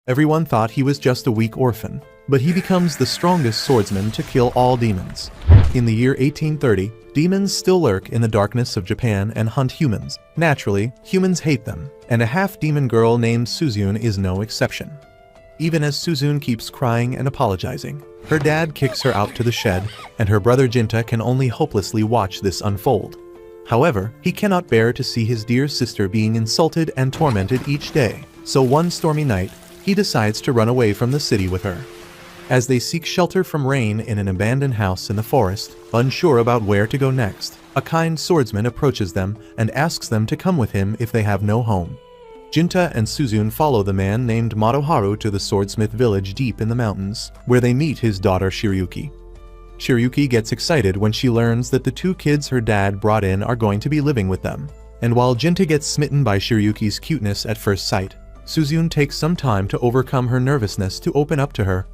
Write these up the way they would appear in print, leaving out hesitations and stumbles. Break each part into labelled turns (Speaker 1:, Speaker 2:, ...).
Speaker 1: Everyone thought he was just a weak orphan, but he becomes the strongest swordsman to kill all demons. In the year 1830, demons still lurk in the darkness of Japan and hunt humans. Naturally, humans hate them, and a half-demon girl named Suzune is no exception. Even as Suzune keeps crying and apologizing, her dad kicks her out to the shed, and her brother Jinta can only hopelessly watch this unfold. However, he cannot bear to see his dear sister being insulted and tormented each day, so one stormy night, he decides to run away from the city with her. As they seek shelter from rain in an abandoned house in the forest, unsure about where to go next, a kind swordsman approaches them and asks them to come with him if they have no home. Jinta and Suzune follow the man named Madoharu to the swordsmith village deep in the mountains, where they meet his daughter Shiryuki. Shiryuki gets excited when she learns that the two kids her dad brought in are going to be living with them, and while Jinta gets smitten by Shiryuki's cuteness at first sight, Suzune takes some time to overcome her nervousness to open up to her.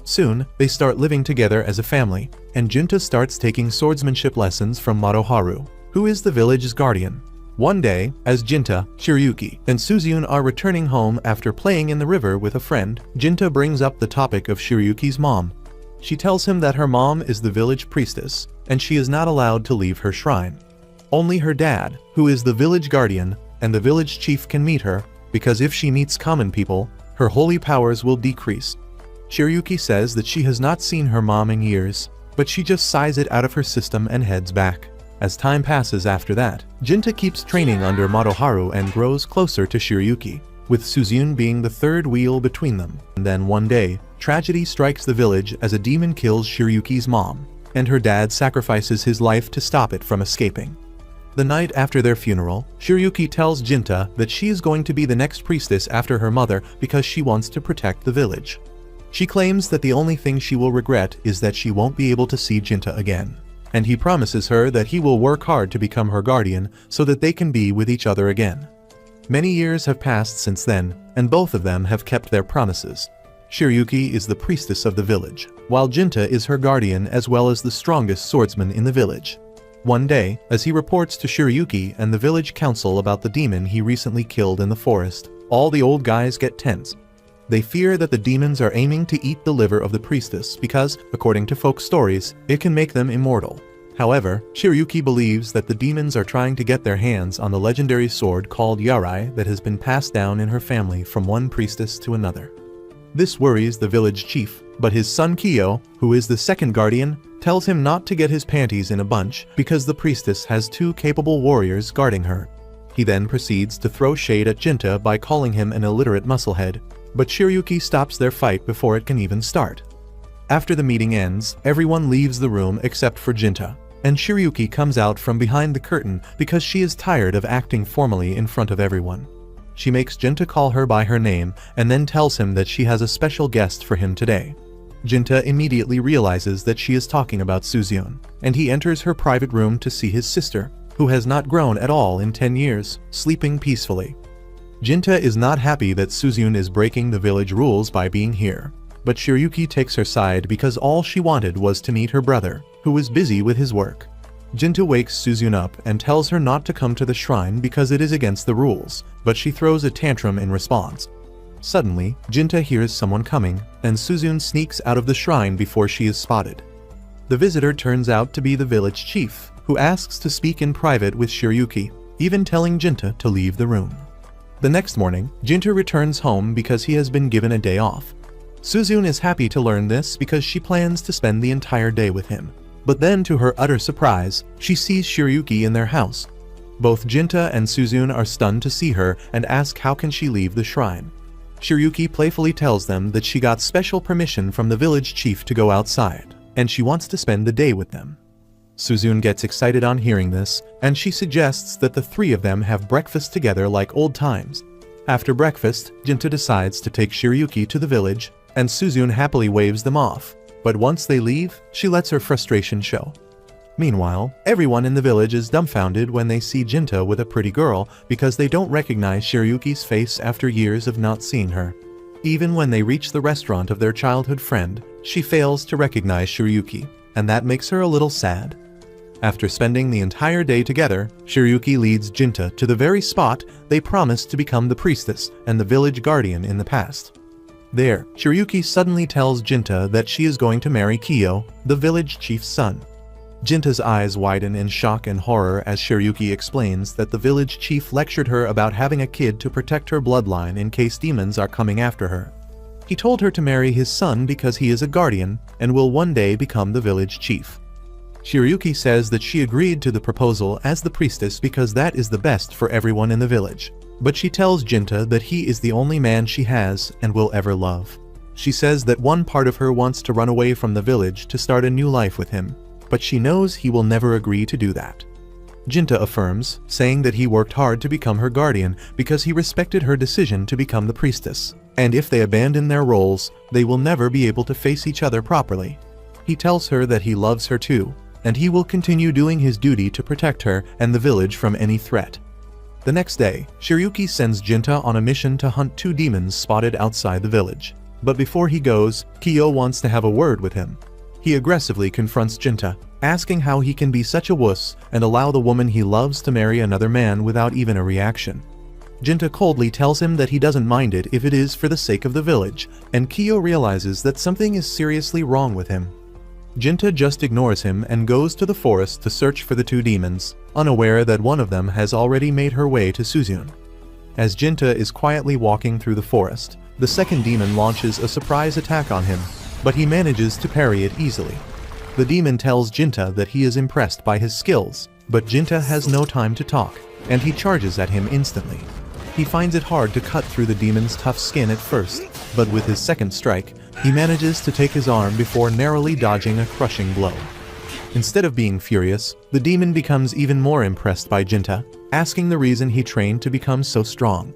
Speaker 1: Soon, they start living together as a family, and Jinta starts taking swordsmanship lessons from Madoharu, who is the village's guardian. One day, as Jinta, Shiryuki, and Suzune are returning home after playing in the river with a friend, Jinta brings up the topic of Shiryuki's mom. She tells him that her mom is the village priestess, and she is not allowed to leave her shrine. Only her dad, who is the village guardian, and the village chief can meet her, because if she meets common people, her holy powers will decrease. Shiryuki says that she has not seen her mom in years, but she just sighs it out of her system and heads back. As time passes after that, Jinta keeps training under Madoharu and grows closer to Shiryuki, with Suzune being the third wheel between them. And then one day, tragedy strikes the village as a demon kills Shiryuki's mom, and her dad sacrifices his life to stop it from escaping. The night after their funeral, Shiryuki tells Jinta that she is going to be the next priestess after her mother because she wants to protect the village. She claims that the only thing she will regret is that she won't be able to see Jinta again, and he promises her that he will work hard to become her guardian so that they can be with each other again. Many years have passed since then, and both of them have kept their promises. Shiryuki is the priestess of the village, while Jinta is her guardian as well as the strongest swordsman in the village. One day, as he reports to Shiryuki and the village council about the demon he recently killed in the forest, all the old guys get tense. They fear that the demons are aiming to eat the liver of the priestess because, according to folk stories, it can make them immortal. However, Shiryuki believes that the demons are trying to get their hands on the legendary sword called Yarai that has been passed down in her family from one priestess to another. This worries the village chief, but his son Kiyo, who is the second guardian, tells him not to get his panties in a bunch because the priestess has two capable warriors guarding her. He then proceeds to throw shade at Jinta by calling him an illiterate musclehead, but Shiryuki stops their fight before it can even start. After the meeting ends, everyone leaves the room except for Jinta, and Shiryuki comes out from behind the curtain because she is tired of acting formally in front of everyone. She makes Jinta call her by her name and then tells him that she has a special guest for him today. Jinta immediately realizes that she is talking about Suzune, and he enters her private room to see his sister, who has not grown at all in 10 years, sleeping peacefully. Jinta is not happy that Suzune is breaking the village rules by being here, but Shiryuki takes her side because all she wanted was to meet her brother, who was busy with his work. Jinta wakes Suzune up and tells her not to come to the shrine because it is against the rules, but she throws a tantrum in response. Suddenly, Jinta hears someone coming, and Suzune sneaks out of the shrine before she is spotted. The visitor turns out to be the village chief, who asks to speak in private with Shiryuki, even telling Jinta to leave the room. The next morning, Jinta returns home because he has been given a day off. Suzune is happy to learn this because she plans to spend the entire day with him. But then, to her utter surprise, she sees Shiryuki in their house. Both Jinta and Suzune are stunned to see her and ask how can she leave the shrine. Shiryuki playfully tells them that she got special permission from the village chief to go outside, and she wants to spend the day with them. Suzune gets excited on hearing this, and she suggests that the three of them have breakfast together like old times. After breakfast, Jinta decides to take Shiryuki to the village, and Suzune happily waves them off, but once they leave, she lets her frustration show. Meanwhile, everyone in the village is dumbfounded when they see Jinta with a pretty girl because they don't recognize Shiryuki's face after years of not seeing her. Even when they reach the restaurant of their childhood friend, she fails to recognize Shiryuki, and that makes her a little sad. After spending the entire day together, Shiryuki leads Jinta to the very spot they promised to become the priestess and the village guardian in the past. There, Shiryuki suddenly tells Jinta that she is going to marry Kiyo, the village chief's son. Jinta's eyes widen in shock and horror as Shiryuki explains that the village chief lectured her about having a kid to protect her bloodline in case demons are coming after her. He told her to marry his son because he is a guardian and will one day become the village chief. Shiryuki says that she agreed to the proposal as the priestess because that is the best for everyone in the village. But she tells Jinta that he is the only man she has and will ever love. She says that one part of her wants to run away from the village to start a new life with him, but she knows he will never agree to do that. Jinta affirms, saying that he worked hard to become her guardian because he respected her decision to become the priestess, and if they abandon their roles, they will never be able to face each other properly. He tells her that he loves her too, and he will continue doing his duty to protect her and the village from any threat. The next day, Shiryuki sends Jinta on a mission to hunt 2 demons spotted outside the village. But before he goes, Kiyo wants to have a word with him. He aggressively confronts Jinta, asking how he can be such a wuss and allow the woman he loves to marry another man without even a reaction. Jinta coldly tells him that he doesn't mind it if it is for the sake of the village, and Kiyo realizes that something is seriously wrong with him. Jinta just ignores him and goes to the forest to search for the 2 demons, unaware that one of them has already made her way to Suzune. As Jinta is quietly walking through the forest, the second demon launches a surprise attack on him, but he manages to parry it easily. The demon tells Jinta that he is impressed by his skills, but Jinta has no time to talk, and he charges at him instantly. He finds it hard to cut through the demon's tough skin at first, but with his second strike, he manages to take his arm before narrowly dodging a crushing blow. Instead of being furious, the demon becomes even more impressed by Jinta, asking the reason he trained to become so strong.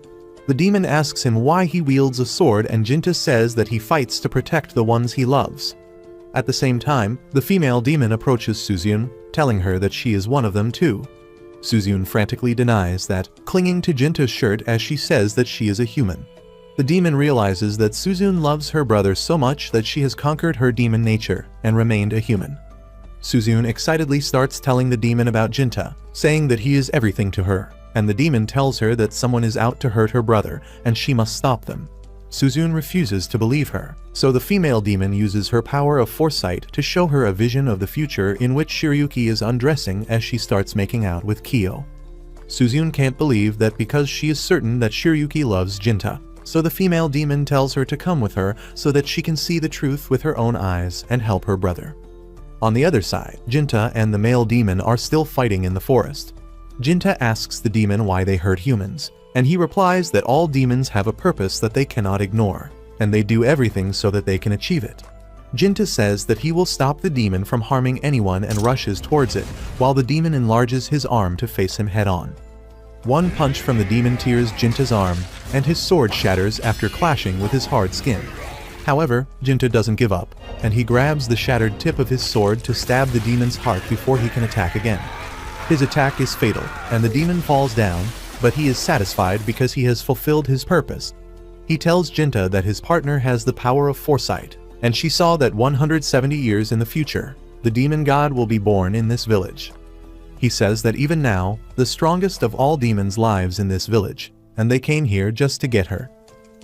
Speaker 1: The demon asks him why he wields a sword, and Jinta says that he fights to protect the ones he loves. At the same time, the female demon approaches Suzune, telling her that she is one of them too. Suzune frantically denies that, clinging to Jinta's shirt as she says that she is a human. The demon realizes that Suzune loves her brother so much that she has conquered her demon nature and remained a human. Suzune excitedly starts telling the demon about Jinta, saying that he is everything to her, and the demon tells her that someone is out to hurt her brother and she must stop them. Suzune refuses to believe her, so the female demon uses her power of foresight to show her a vision of the future in which Shiryuki is undressing as she starts making out with Kiyo. Suzune can't believe that because she is certain that Shiryuki loves Jinta, so the female demon tells her to come with her so that she can see the truth with her own eyes and help her brother. On the other side, Jinta and the male demon are still fighting in the forest. Jinta asks the demon why they hurt humans, and he replies that all demons have a purpose that they cannot ignore, and they do everything so that they can achieve it. Jinta says that he will stop the demon from harming anyone and rushes towards it, while the demon enlarges his arm to face him head-on. One punch from the demon tears Jinta's arm, and his sword shatters after clashing with his hard skin. However, Jinta doesn't give up, and he grabs the shattered tip of his sword to stab the demon's heart before he can attack again. His attack is fatal, and the demon falls down, but he is satisfied because he has fulfilled his purpose. He tells Jinta that his partner has the power of foresight, and she saw that 170 years in the future, the demon god will be born in this village. He says that even now, the strongest of all demons lives in this village, and they came here just to get her.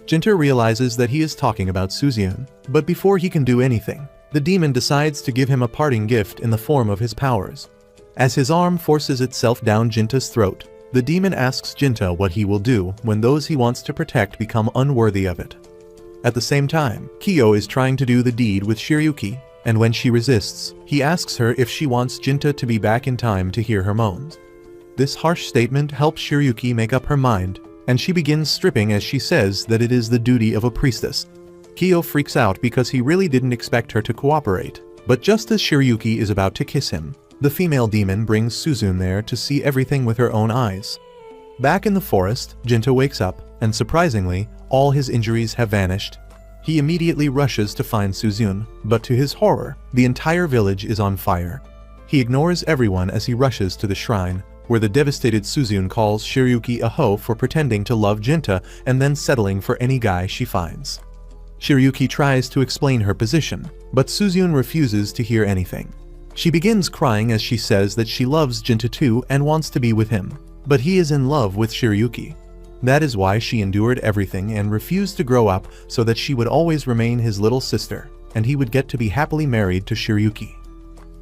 Speaker 1: Jinta realizes that he is talking about Suzune, but before he can do anything, the demon decides to give him a parting gift in the form of his powers. As his arm forces itself down Jinta's throat, the demon asks Jinta what he will do when those he wants to protect become unworthy of it. At the same time, Kiyo is trying to do the deed with Shiryuki, and when she resists, he asks her if she wants Jinta to be back in time to hear her moans. This harsh statement helps Shiryuki make up her mind, and she begins stripping as she says that it is the duty of a priestess. Kiyo freaks out because he really didn't expect her to cooperate, but just as Shiryuki is about to kiss him, the female demon brings Suzune there to see everything with her own eyes. Back in the forest, Jinta wakes up, and surprisingly, all his injuries have vanished. He immediately rushes to find Suzune, but to his horror, the entire village is on fire. He ignores everyone as he rushes to the shrine, where the devastated Suzune calls Shiryuki a hoe for pretending to love Jinta and then settling for any guy she finds. Shiryuki tries to explain her position, but Suzune refuses to hear anything. She begins crying as she says that she loves Jinta too and wants to be with him, but he is in love with Shiryuki. That is why she endured everything and refused to grow up so that she would always remain his little sister, and he would get to be happily married to Shiryuki.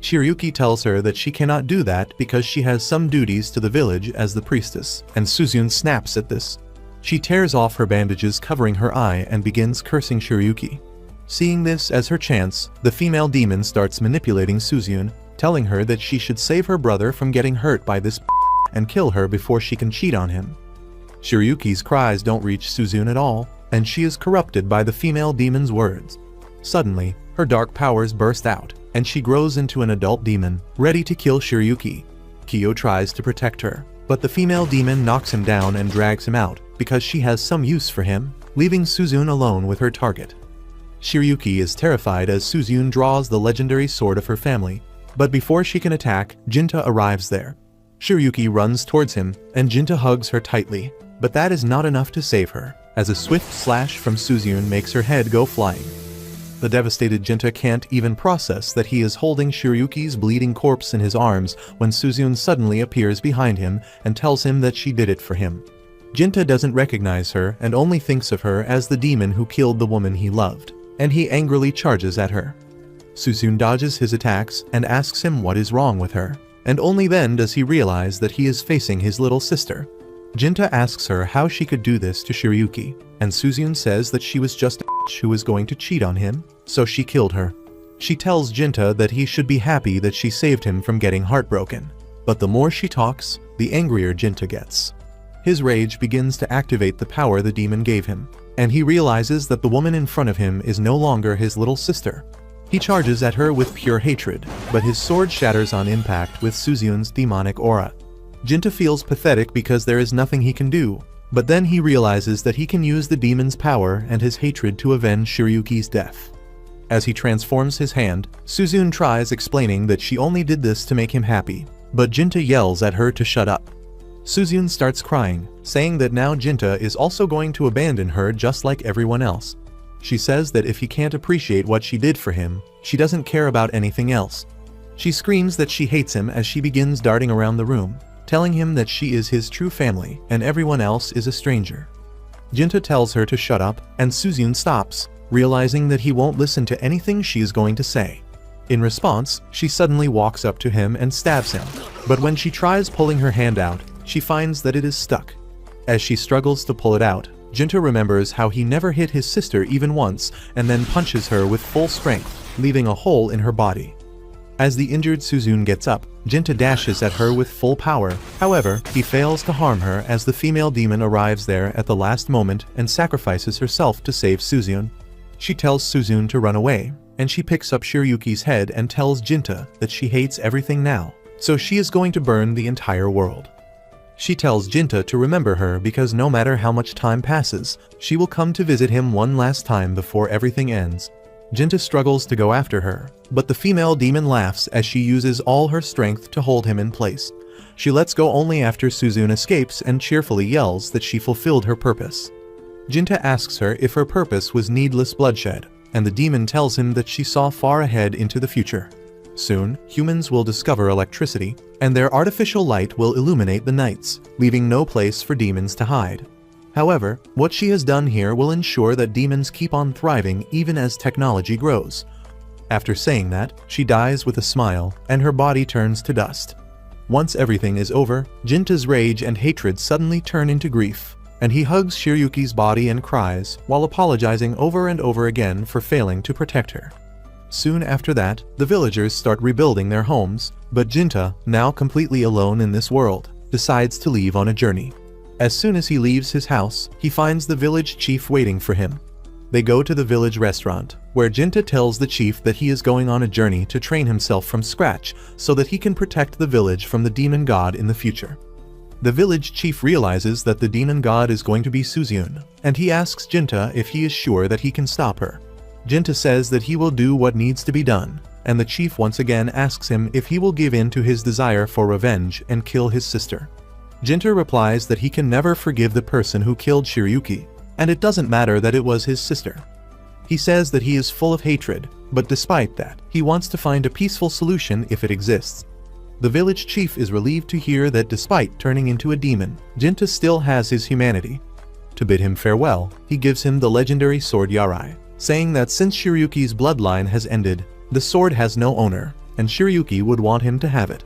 Speaker 1: Shiryuki tells her that she cannot do that because she has some duties to the village as the priestess, and Suzune snaps at this. She tears off her bandages covering her eye and begins cursing Shiryuki. Seeing this as her chance, the female demon starts manipulating Suzune, telling her that she should save her brother from getting hurt by this and kill her before she can cheat on him. Shiryuki's cries don't reach Suzune at all, and she is corrupted by the female demon's words. Suddenly, her dark powers burst out, and she grows into an adult demon, ready to kill Shiryuki. Kyo tries to protect her, but the female demon knocks him down and drags him out because she has some use for him, leaving Suzune alone with her target. Shiryuki is terrified as Suzune draws the legendary sword of her family, but before she can attack, Jinta arrives there. Shiryuki runs towards him, and Jinta hugs her tightly, but that is not enough to save her, as a swift slash from Suzune makes her head go flying. The devastated Jinta can't even process that he is holding Shiryuki's bleeding corpse in his arms when Suzune suddenly appears behind him and tells him that she did it for him. Jinta doesn't recognize her and only thinks of her as the demon who killed the woman he loved, and he angrily charges at her. Suzune dodges his attacks and asks him what is wrong with her, and only then does he realize that he is facing his little sister. Jinta asks her how she could do this to Shiryuki, and Suzune says that she was just a bitch who was going to cheat on him, so she killed her. She tells Jinta that he should be happy that she saved him from getting heartbroken, but the more she talks, the angrier Jinta gets. His rage begins to activate the power the demon gave him, and he realizes that the woman in front of him is no longer his little sister. He charges at her with pure hatred, but his sword shatters on impact with Suzune's demonic aura. Jinta feels pathetic because there is nothing he can do, but then he realizes that he can use the demon's power and his hatred to avenge Shiryuki's death. As he transforms his hand, Suzune tries explaining that she only did this to make him happy, but Jinta yells at her to shut up. Suzune starts crying, saying that now Jinta is also going to abandon her just like everyone else. She says that if he can't appreciate what she did for him, she doesn't care about anything else. She screams that she hates him as she begins darting around the room, telling him that she is his true family and everyone else is a stranger. Jinta tells her to shut up, and Suzune stops, realizing that he won't listen to anything she is going to say. In response, she suddenly walks up to him and stabs him, but when she tries pulling her hand out, she finds that it is stuck. As she struggles to pull it out, Jinta remembers how he never hit his sister even once and then punches her with full strength, leaving a hole in her body. As the injured Suzune gets up, Jinta dashes at her with full power. However, he fails to harm her as the female demon arrives there at the last moment and sacrifices herself to save Suzune. She tells Suzune to run away, and she picks up Shiryuki's head and tells Jinta that she hates everything now, so she is going to burn the entire world. She tells Jinta to remember her because no matter how much time passes, she will come to visit him one last time before everything ends. Jinta struggles to go after her, but the female demon laughs as she uses all her strength to hold him in place. She lets go only after Suzune escapes and cheerfully yells that she fulfilled her purpose. Jinta asks her if her purpose was needless bloodshed, and the demon tells him that she saw far ahead into the future. Soon, humans will discover electricity, and their artificial light will illuminate the nights, leaving no place for demons to hide. However, what she has done here will ensure that demons keep on thriving even as technology grows. After saying that, she dies with a smile, and her body turns to dust. Once everything is over, Jinta's rage and hatred suddenly turn into grief, and he hugs Shiryuki's body and cries, while apologizing over and over again for failing to protect her. Soon after that, the villagers start rebuilding their homes, but Jinta, now completely alone in this world, decides to leave on a journey. As soon as he leaves his house, he finds the village chief waiting for him. They go to the village restaurant, where Jinta tells the chief that he is going on a journey to train himself from scratch so that he can protect the village from the demon god in the future. The village chief realizes that the demon god is going to be Suzune, and he asks Jinta if he is sure that he can stop her. Jinta says that he will do what needs to be done, and the chief once again asks him if he will give in to his desire for revenge and kill his sister. Jinta replies that he can never forgive the person who killed Shiryuki, and it doesn't matter that it was his sister. He says that he is full of hatred, but despite that, he wants to find a peaceful solution if it exists. The village chief is relieved to hear that despite turning into a demon, Jinta still has his humanity. To bid him farewell, he gives him the legendary sword Yarai, saying that since Shiryuki's bloodline has ended, the sword has no owner, and Shiryuki would want him to have it.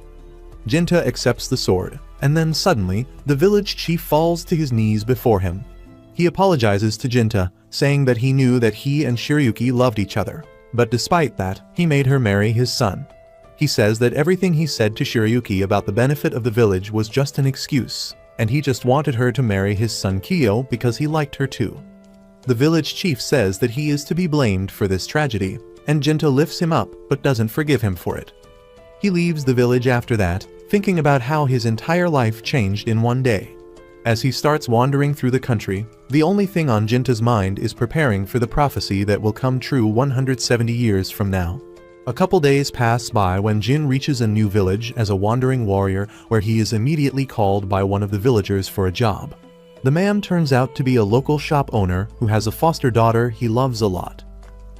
Speaker 1: Jinta accepts the sword, and then suddenly, the village chief falls to his knees before him. He apologizes to Jinta, saying that he knew that he and Shiryuki loved each other, but despite that, he made her marry his son. He says that everything he said to Shiryuki about the benefit of the village was just an excuse, and he just wanted her to marry his son Kiyo because he liked her too. The village chief says that he is to be blamed for this tragedy, and Jinta lifts him up but doesn't forgive him for it. He leaves the village after that, thinking about how his entire life changed in one day. As he starts wandering through the country, the only thing on Jinta's mind is preparing for the prophecy that will come true 170 years from now. A couple days pass by when Jin reaches a new village as a wandering warrior, where he is immediately called by one of the villagers for a job. The man turns out to be a local shop owner who has a foster daughter he loves a lot.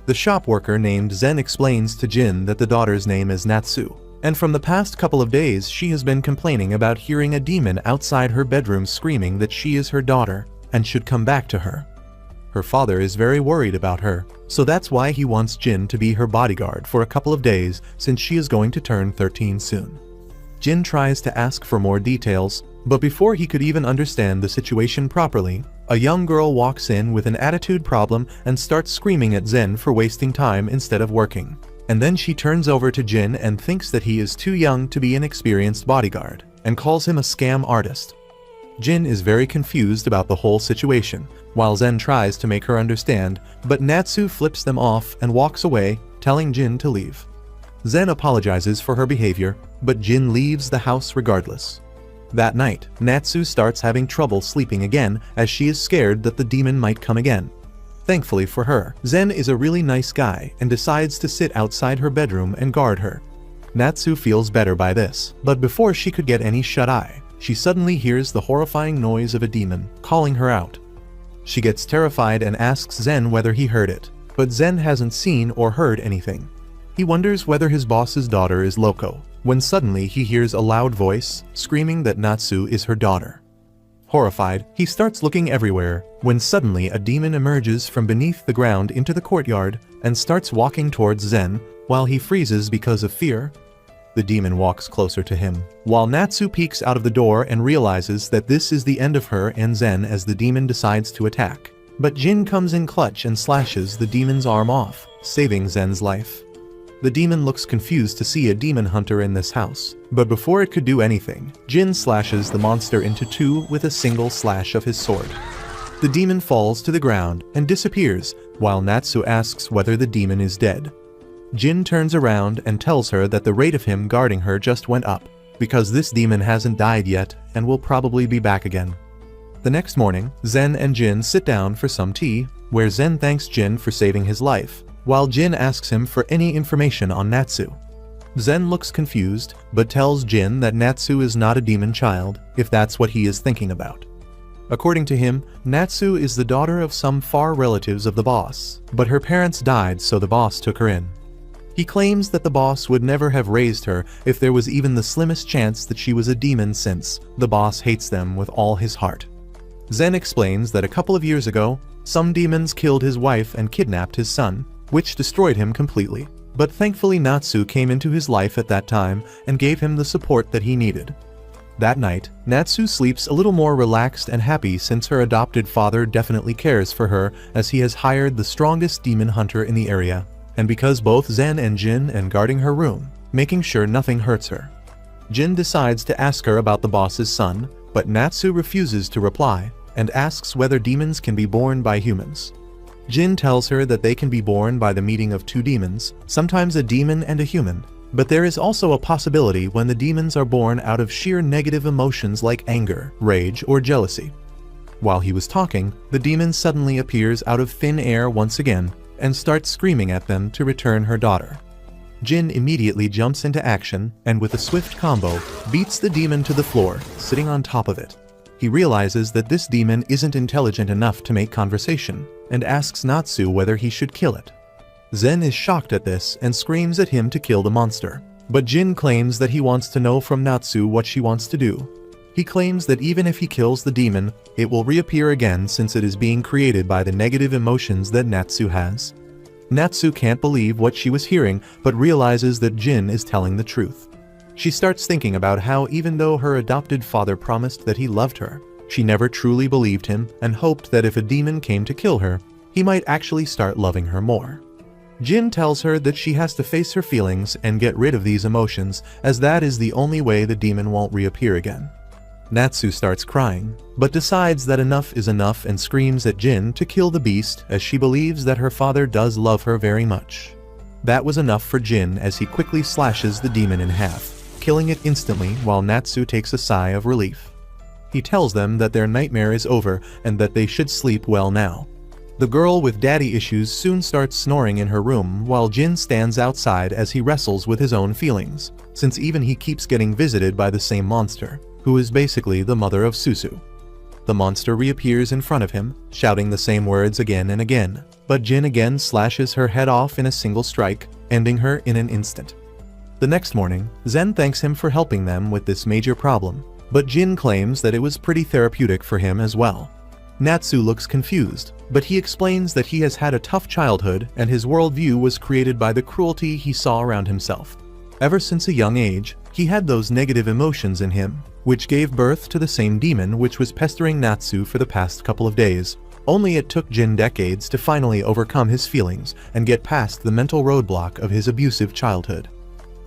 Speaker 1: The shop worker named Zen explains to Jin that the daughter's name is Natsu, and from the past couple of days she has been complaining about hearing a demon outside her bedroom screaming that she is her daughter and should come back to her. Her father is very worried about her, so that's why he wants Jin to be her bodyguard for a couple of days since she is going to turn 13 soon. Jin tries to ask for more details, but before he could even understand the situation properly, a young girl walks in with an attitude problem and starts screaming at Zen for wasting time instead of working. And then she turns over to Jin and thinks that he is too young to be an experienced bodyguard, and calls him a scam artist. Jin is very confused about the whole situation, while Zen tries to make her understand, but Natsu flips them off and walks away, telling Jin to leave. Zen apologizes for her behavior, but Jin leaves the house regardless. That night, Natsu starts having trouble sleeping again as she is scared that the demon might come again. Thankfully for her, Zen is a really nice guy and decides to sit outside her bedroom and guard her. Natsu feels better by this, but before she could get any shut-eye, she suddenly hears the horrifying noise of a demon calling her out. She gets terrified and asks Zen whether he heard it, but Zen hasn't seen or heard anything. He wonders whether his boss's daughter is loco, when suddenly he hears a loud voice screaming that Natsu is her daughter. Horrified, he starts looking everywhere, when suddenly a demon emerges from beneath the ground into the courtyard and starts walking towards Zen, while he freezes because of fear. The demon walks closer to him, while Natsu peeks out of the door and realizes that this is the end of her and Zen as the demon decides to attack. But Jin comes in clutch and slashes the demon's arm off, saving Zen's life. The demon looks confused to see a demon hunter in this house, but before it could do anything, Jin slashes the monster into two with a single slash of his sword. The demon falls to the ground and disappears, while Natsu asks whether the demon is dead. Jin turns around and tells her that the rate of him guarding her just went up, because this demon hasn't died yet and will probably be back again. The next morning, Zen and Jin sit down for some tea, where Zen thanks Jin for saving his life, while Jin asks him for any information on Natsu. Zen looks confused, but tells Jin that Natsu is not a demon child, if that's what he is thinking about. According to him, Natsu is the daughter of some far relatives of the boss, but her parents died so the boss took her in. He claims that the boss would never have raised her if there was even the slimmest chance that she was a demon, since the boss hates them with all his heart. Zen explains that a couple of years ago, some demons killed his wife and kidnapped his son, which destroyed him completely. But thankfully Natsu came into his life at that time and gave him the support that he needed. That night, Natsu sleeps a little more relaxed and happy since her adopted father definitely cares for her, as he has hired the strongest demon hunter in the area, and because both Zen and Jin are guarding her room, making sure nothing hurts her. Jin decides to ask her about the boss's son, but Natsu refuses to reply and asks whether demons can be born by humans. Jin tells her that they can be born by the meeting of two demons, sometimes a demon and a human, but there is also a possibility when the demons are born out of sheer negative emotions like anger, rage, or jealousy. While he was talking, the demon suddenly appears out of thin air once again and starts screaming at them to return her daughter. Jin immediately jumps into action and with a swift combo, beats the demon to the floor, sitting on top of it. He realizes that this demon isn't intelligent enough to make conversation, and asks Natsu whether he should kill it. Zen is shocked at this and screams at him to kill the monster. But Jin claims that he wants to know from Natsu what she wants to do. He claims that even if he kills the demon, it will reappear again since it is being created by the negative emotions that Natsu has. Natsu can't believe what she was hearing, but realizes that Jin is telling the truth. She starts thinking about how even though her adopted father promised that he loved her, she never truly believed him and hoped that if a demon came to kill her, he might actually start loving her more. Jin tells her that she has to face her feelings and get rid of these emotions, as that is the only way the demon won't reappear again. Natsu starts crying, but decides that enough is enough and screams at Jin to kill the beast, as she believes that her father does love her very much. That was enough for Jin as he quickly slashes the demon in half, killing it instantly while Natsu takes a sigh of relief. He tells them that their nightmare is over and that they should sleep well now. The girl with daddy issues soon starts snoring in her room while Jin stands outside as he wrestles with his own feelings, since even he keeps getting visited by the same monster, who is basically the mother of Susu. The monster reappears in front of him, shouting the same words again and again, but Jin again slashes her head off in a single strike, ending her in an instant. The next morning, Zen thanks him for helping them with this major problem, but Jin claims that it was pretty therapeutic for him as well. Natsu looks confused, but he explains that he has had a tough childhood and his worldview was created by the cruelty he saw around himself. Ever since a young age, he had those negative emotions in him, which gave birth to the same demon which was pestering Natsu for the past couple of days. Only it took Jin decades to finally overcome his feelings and get past the mental roadblock of his abusive childhood.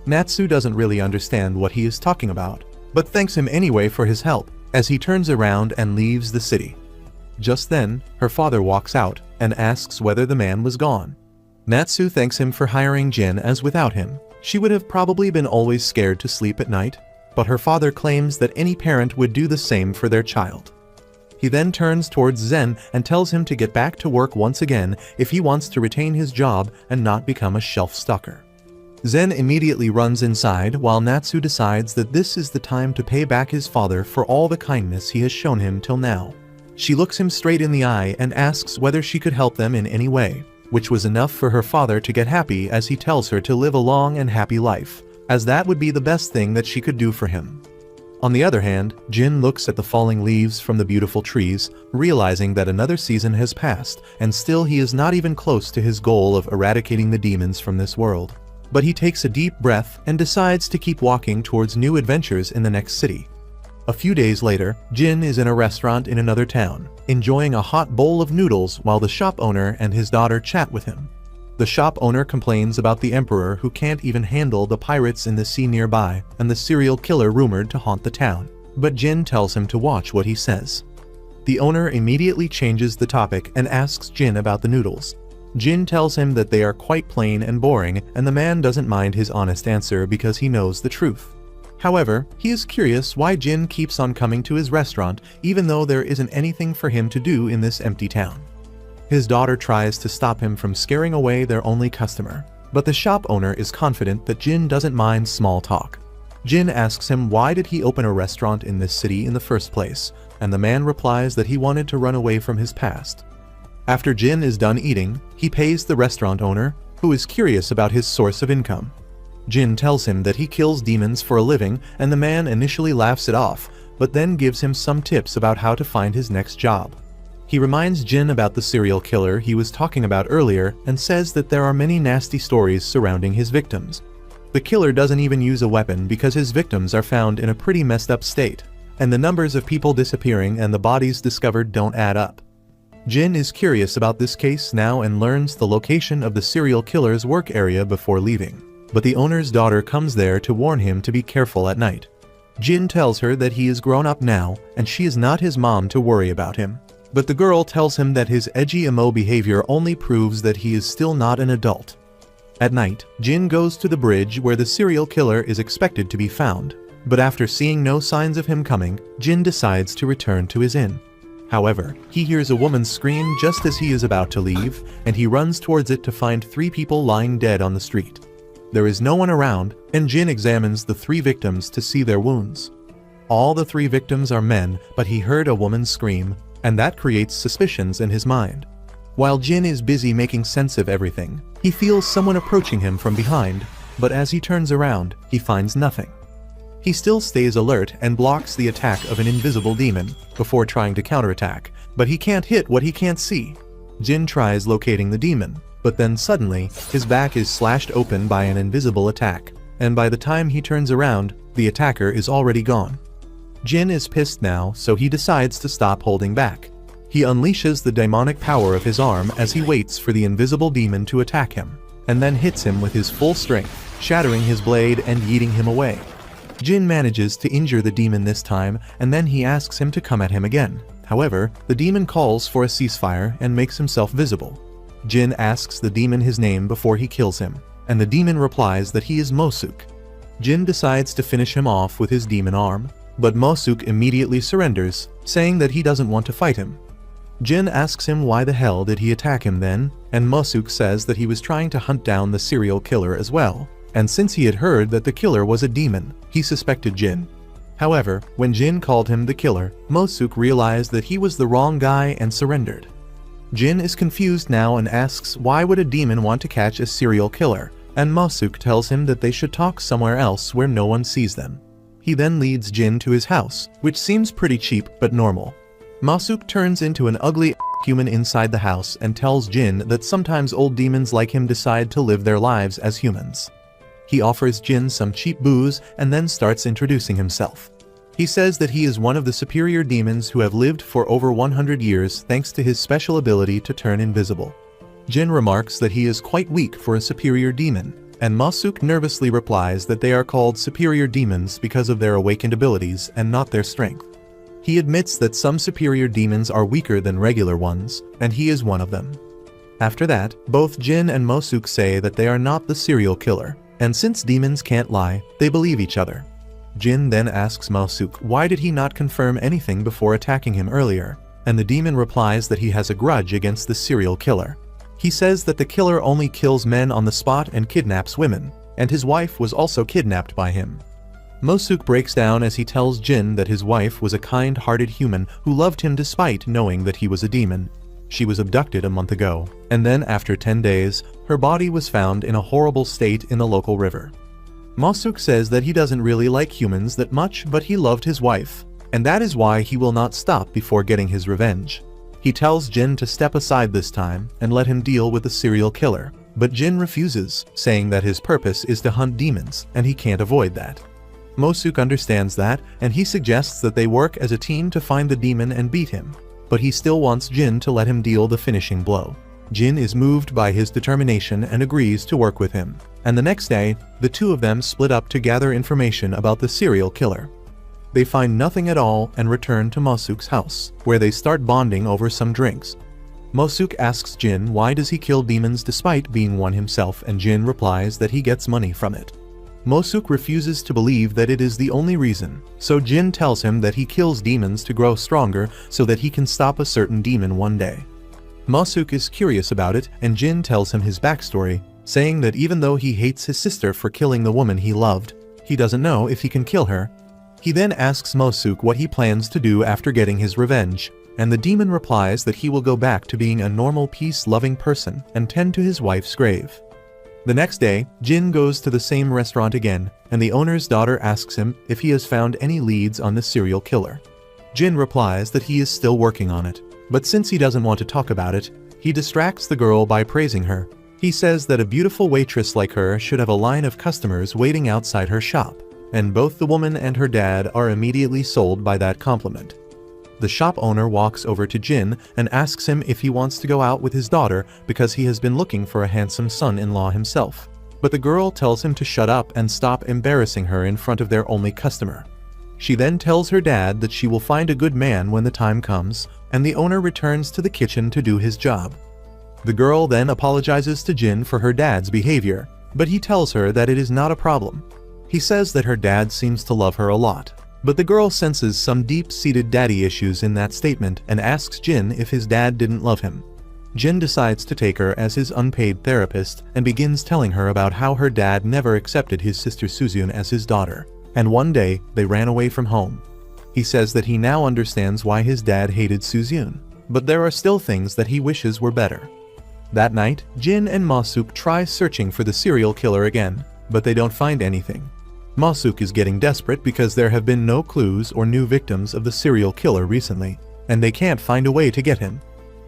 Speaker 1: Natsu doesn't really understand what he is talking about, but thanks him anyway for his help, as he turns around and leaves the city. Just then, her father walks out and asks whether the man was gone. Natsu thanks him for hiring Jin, as without him, she would have probably been always scared to sleep at night, but her father claims that any parent would do the same for their child. He then turns towards Zen and tells him to get back to work once again if he wants to retain his job and not become a shelf stalker. Zen immediately runs inside while Natsu decides that this is the time to pay back his father for all the kindness he has shown him till now. She looks him straight in the eye and asks whether she could help them in any way, which was enough for her father to get happy as he tells her to live a long and happy life, as that would be the best thing that she could do for him. On the other hand, Jin looks at the falling leaves from the beautiful trees, realizing that another season has passed and still he is not even close to his goal of eradicating the demons from this world. But he takes a deep breath and decides to keep walking towards new adventures in the next city. A few days later, Jin is in a restaurant in another town, enjoying a hot bowl of noodles while the shop owner and his daughter chat with him. The shop owner complains about the emperor who can't even handle the pirates in the sea nearby and the serial killer rumored to haunt the town, but Jin tells him to watch what he says. The owner immediately changes the topic and asks Jin about the noodles. Jin tells him that they are quite plain and boring, and the man doesn't mind his honest answer because he knows the truth. However, he is curious why Jin keeps on coming to his restaurant even though there isn't anything for him to do in this empty town. His daughter tries to stop him from scaring away their only customer, but the shop owner is confident that Jin doesn't mind small talk. Jin asks him why did he open a restaurant in this city in the first place, and the man replies that he wanted to run away from his past. After Jin is done eating, he pays the restaurant owner, who is curious about his source of income. Jin tells him that he kills demons for a living, and the man initially laughs it off, but then gives him some tips about how to find his next job. He reminds Jin about the serial killer he was talking about earlier and says that there are many nasty stories surrounding his victims. The killer doesn't even use a weapon because his victims are found in a pretty messed up state, and the numbers of people disappearing and the bodies discovered don't add up. Jin is curious about this case now and learns the location of the serial killer's work area before leaving, but the owner's daughter comes there to warn him to be careful at night. Jin tells her that he is grown up now and she is not his mom to worry about him, but the girl tells him that his edgy emo behavior only proves that he is still not an adult. At night, Jin goes to the bridge where the serial killer is expected to be found, but after seeing no signs of him coming, Jin decides to return to his inn. However, he hears a woman scream just as he is about to leave, and he runs towards it to find 3 people lying dead on the street. There is no one around, and Jin examines the 3 victims to see their wounds. All the 3 victims are men, but he heard a woman scream, and that creates suspicions in his mind. While Jin is busy making sense of everything, he feels someone approaching him from behind, but as he turns around, he finds nothing. He still stays alert and blocks the attack of an invisible demon before trying to counterattack, but he can't hit what he can't see. Jin tries locating the demon, but then suddenly, his back is slashed open by an invisible attack, and by the time he turns around, the attacker is already gone. Jin is pissed now, so he decides to stop holding back. He unleashes the demonic power of his arm as he waits for the invisible demon to attack him, and then hits him with his full strength, shattering his blade and yeeting him away. Jin manages to injure the demon this time, and then he asks him to come at him again. However, the demon calls for a ceasefire and makes himself visible. Jin asks the demon his name before he kills him, and the demon replies that he is Mosuk. Jin decides to finish him off with his demon arm, but Mosuk immediately surrenders, saying that he doesn't want to fight him. Jin asks him why the hell did he attack him then, and Mosuk says that he was trying to hunt down the serial killer as well, and since he had heard that the killer was a demon, he suspected Jin. However, when Jin called him the killer, Mosuk realized that he was the wrong guy and surrendered. Jin is confused now and asks why would a demon want to catch a serial killer, and Mosuk tells him that they should talk somewhere else where no one sees them. He then leads Jin to his house, which seems pretty cheap but normal. Mosuk turns into an ugly human inside the house and tells Jin that sometimes old demons like him decide to live their lives as humans. He offers Jin some cheap booze and then starts introducing himself. He says that he is one of the superior demons who have lived for over 100 years thanks to his special ability to turn invisible. Jin remarks that he is quite weak for a superior demon, and Mosuk nervously replies that they are called superior demons because of their awakened abilities and not their strength. He admits that some superior demons are weaker than regular ones, and he is one of them. After that, both Jin and Mosuk say that they are not the serial killer, and since demons can't lie, they believe each other. Jin then asks Mosuk why did he not confirm anything before attacking him earlier, and the demon replies that he has a grudge against the serial killer. He says that the killer only kills men on the spot and kidnaps women, and his wife was also kidnapped by him. Mosuk breaks down as he tells Jin that his wife was a kind-hearted human who loved him despite knowing that he was a demon. She was abducted a month ago, and then after 10 days, her body was found in a horrible state in the local river. Mosuk says that he doesn't really like humans that much, but he loved his wife, and that is why he will not stop before getting his revenge. He tells Jin to step aside this time and let him deal with the serial killer, but Jin refuses, saying that his purpose is to hunt demons and he can't avoid that. Mosuk understands that, and he suggests that they work as a team to find the demon and beat him, but he still wants Jin to let him deal the finishing blow. Jin is moved by his determination and agrees to work with him, and the next day, the two of them split up to gather information about the serial killer. They find nothing at all and return to Mosuk's house, where they start bonding over some drinks. Mosuk asks Jin why does he kill demons despite being one himself, and Jin replies that he gets money from it. Mosuk refuses to believe that it is the only reason, so Jin tells him that he kills demons to grow stronger so that he can stop a certain demon one day. Mosuk is curious about it, and Jin tells him his backstory, saying that even though he hates his sister for killing the woman he loved, he doesn't know if he can kill her. He then asks Mosuk what he plans to do after getting his revenge, and the demon replies that he will go back to being a normal peace-loving person and tend to his wife's grave. The next day, Jin goes to the same restaurant again, and the owner's daughter asks him if he has found any leads on the serial killer. Jin replies that he is still working on it, but since he doesn't want to talk about it, he distracts the girl by praising her. He says that a beautiful waitress like her should have a line of customers waiting outside her shop, and both the woman and her dad are immediately sold by that compliment. The shop owner walks over to Jin and asks him if he wants to go out with his daughter because he has been looking for a handsome son-in-law himself. But the girl tells him to shut up and stop embarrassing her in front of their only customer. She then tells her dad that she will find a good man when the time comes, and the owner returns to the kitchen to do his job. The girl then apologizes to Jin for her dad's behavior, but he tells her that it is not a problem. He says that her dad seems to love her a lot. But the girl senses some deep-seated daddy issues in that statement and asks Jin if his dad didn't love him. Jin decides to take her as his unpaid therapist and begins telling her about how her dad never accepted his sister Suzyun as his daughter, and one day they ran away from home. He says that he now understands why his dad hated Suzyun, but there are still things that he wishes were better. That night, Jin and Mosuk try searching for the serial killer again, but they don't find anything. Masuk is getting desperate because there have been no clues or new victims of the serial killer recently, and they can't find a way to get him.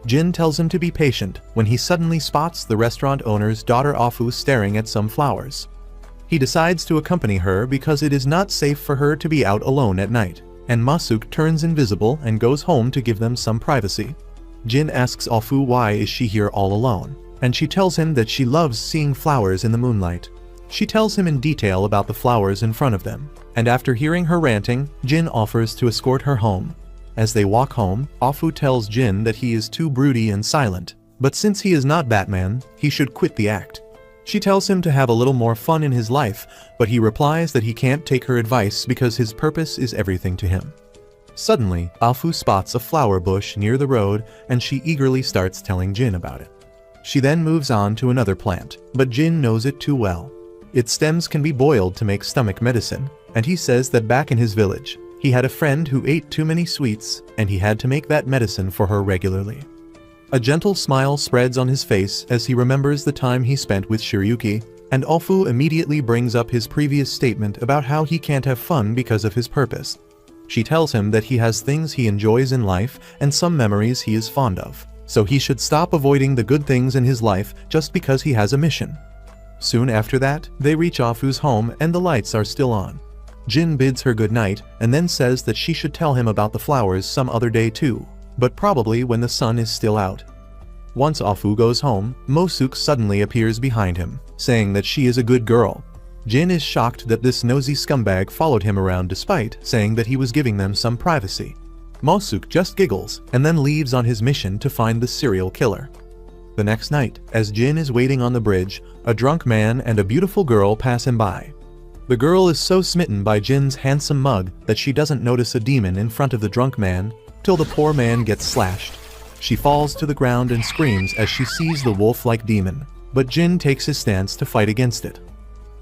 Speaker 1: Jin tells him to be patient when he suddenly spots the restaurant owner's daughter Orphan staring at some flowers. He decides to accompany her because it is not safe for her to be out alone at night, and Masuk turns invisible and goes home to give them some privacy. Jin asks Orphan why is she here all alone, and she tells him that she loves seeing flowers in the moonlight. She tells him in detail about the flowers in front of them, and after hearing her ranting, Jin offers to escort her home. As they walk home, Orphan tells Jin that he is too broody and silent, but since he is not Batman, he should quit the act. She tells him to have a little more fun in his life, but he replies that he can't take her advice because his purpose is everything to him. Suddenly, Orphan spots a flower bush near the road and she eagerly starts telling Jin about it. She then moves on to another plant, but Jin knows it too well. Its stems can be boiled to make stomach medicine, and he says that back in his village, he had a friend who ate too many sweets and he had to make that medicine for her regularly. A gentle smile spreads on his face as he remembers the time he spent with Shiryuki, and Orphan immediately brings up his previous statement about how he can't have fun because of his purpose. She tells him that he has things he enjoys in life and some memories he is fond of, so he should stop avoiding the good things in his life just because he has a mission. Soon after that, they reach Orphan's home and the lights are still on. Jin bids her good night and then says that she should tell him about the flowers some other day too, but probably when the sun is still out. Once Orphan goes home, Masuk suddenly appears behind him, saying that she is a good girl. Jin is shocked that this nosy scumbag followed him around despite saying that he was giving them some privacy. Masuk just giggles and then leaves on his mission to find the serial killer. The next night, as Jin is waiting on the bridge, a drunk man and a beautiful girl pass him by. The girl is so smitten by Jin's handsome mug that she doesn't notice a demon in front of the drunk man till the poor man gets slashed. She falls to the ground and screams as she sees the wolf-like demon, but Jin takes his stance to fight against it.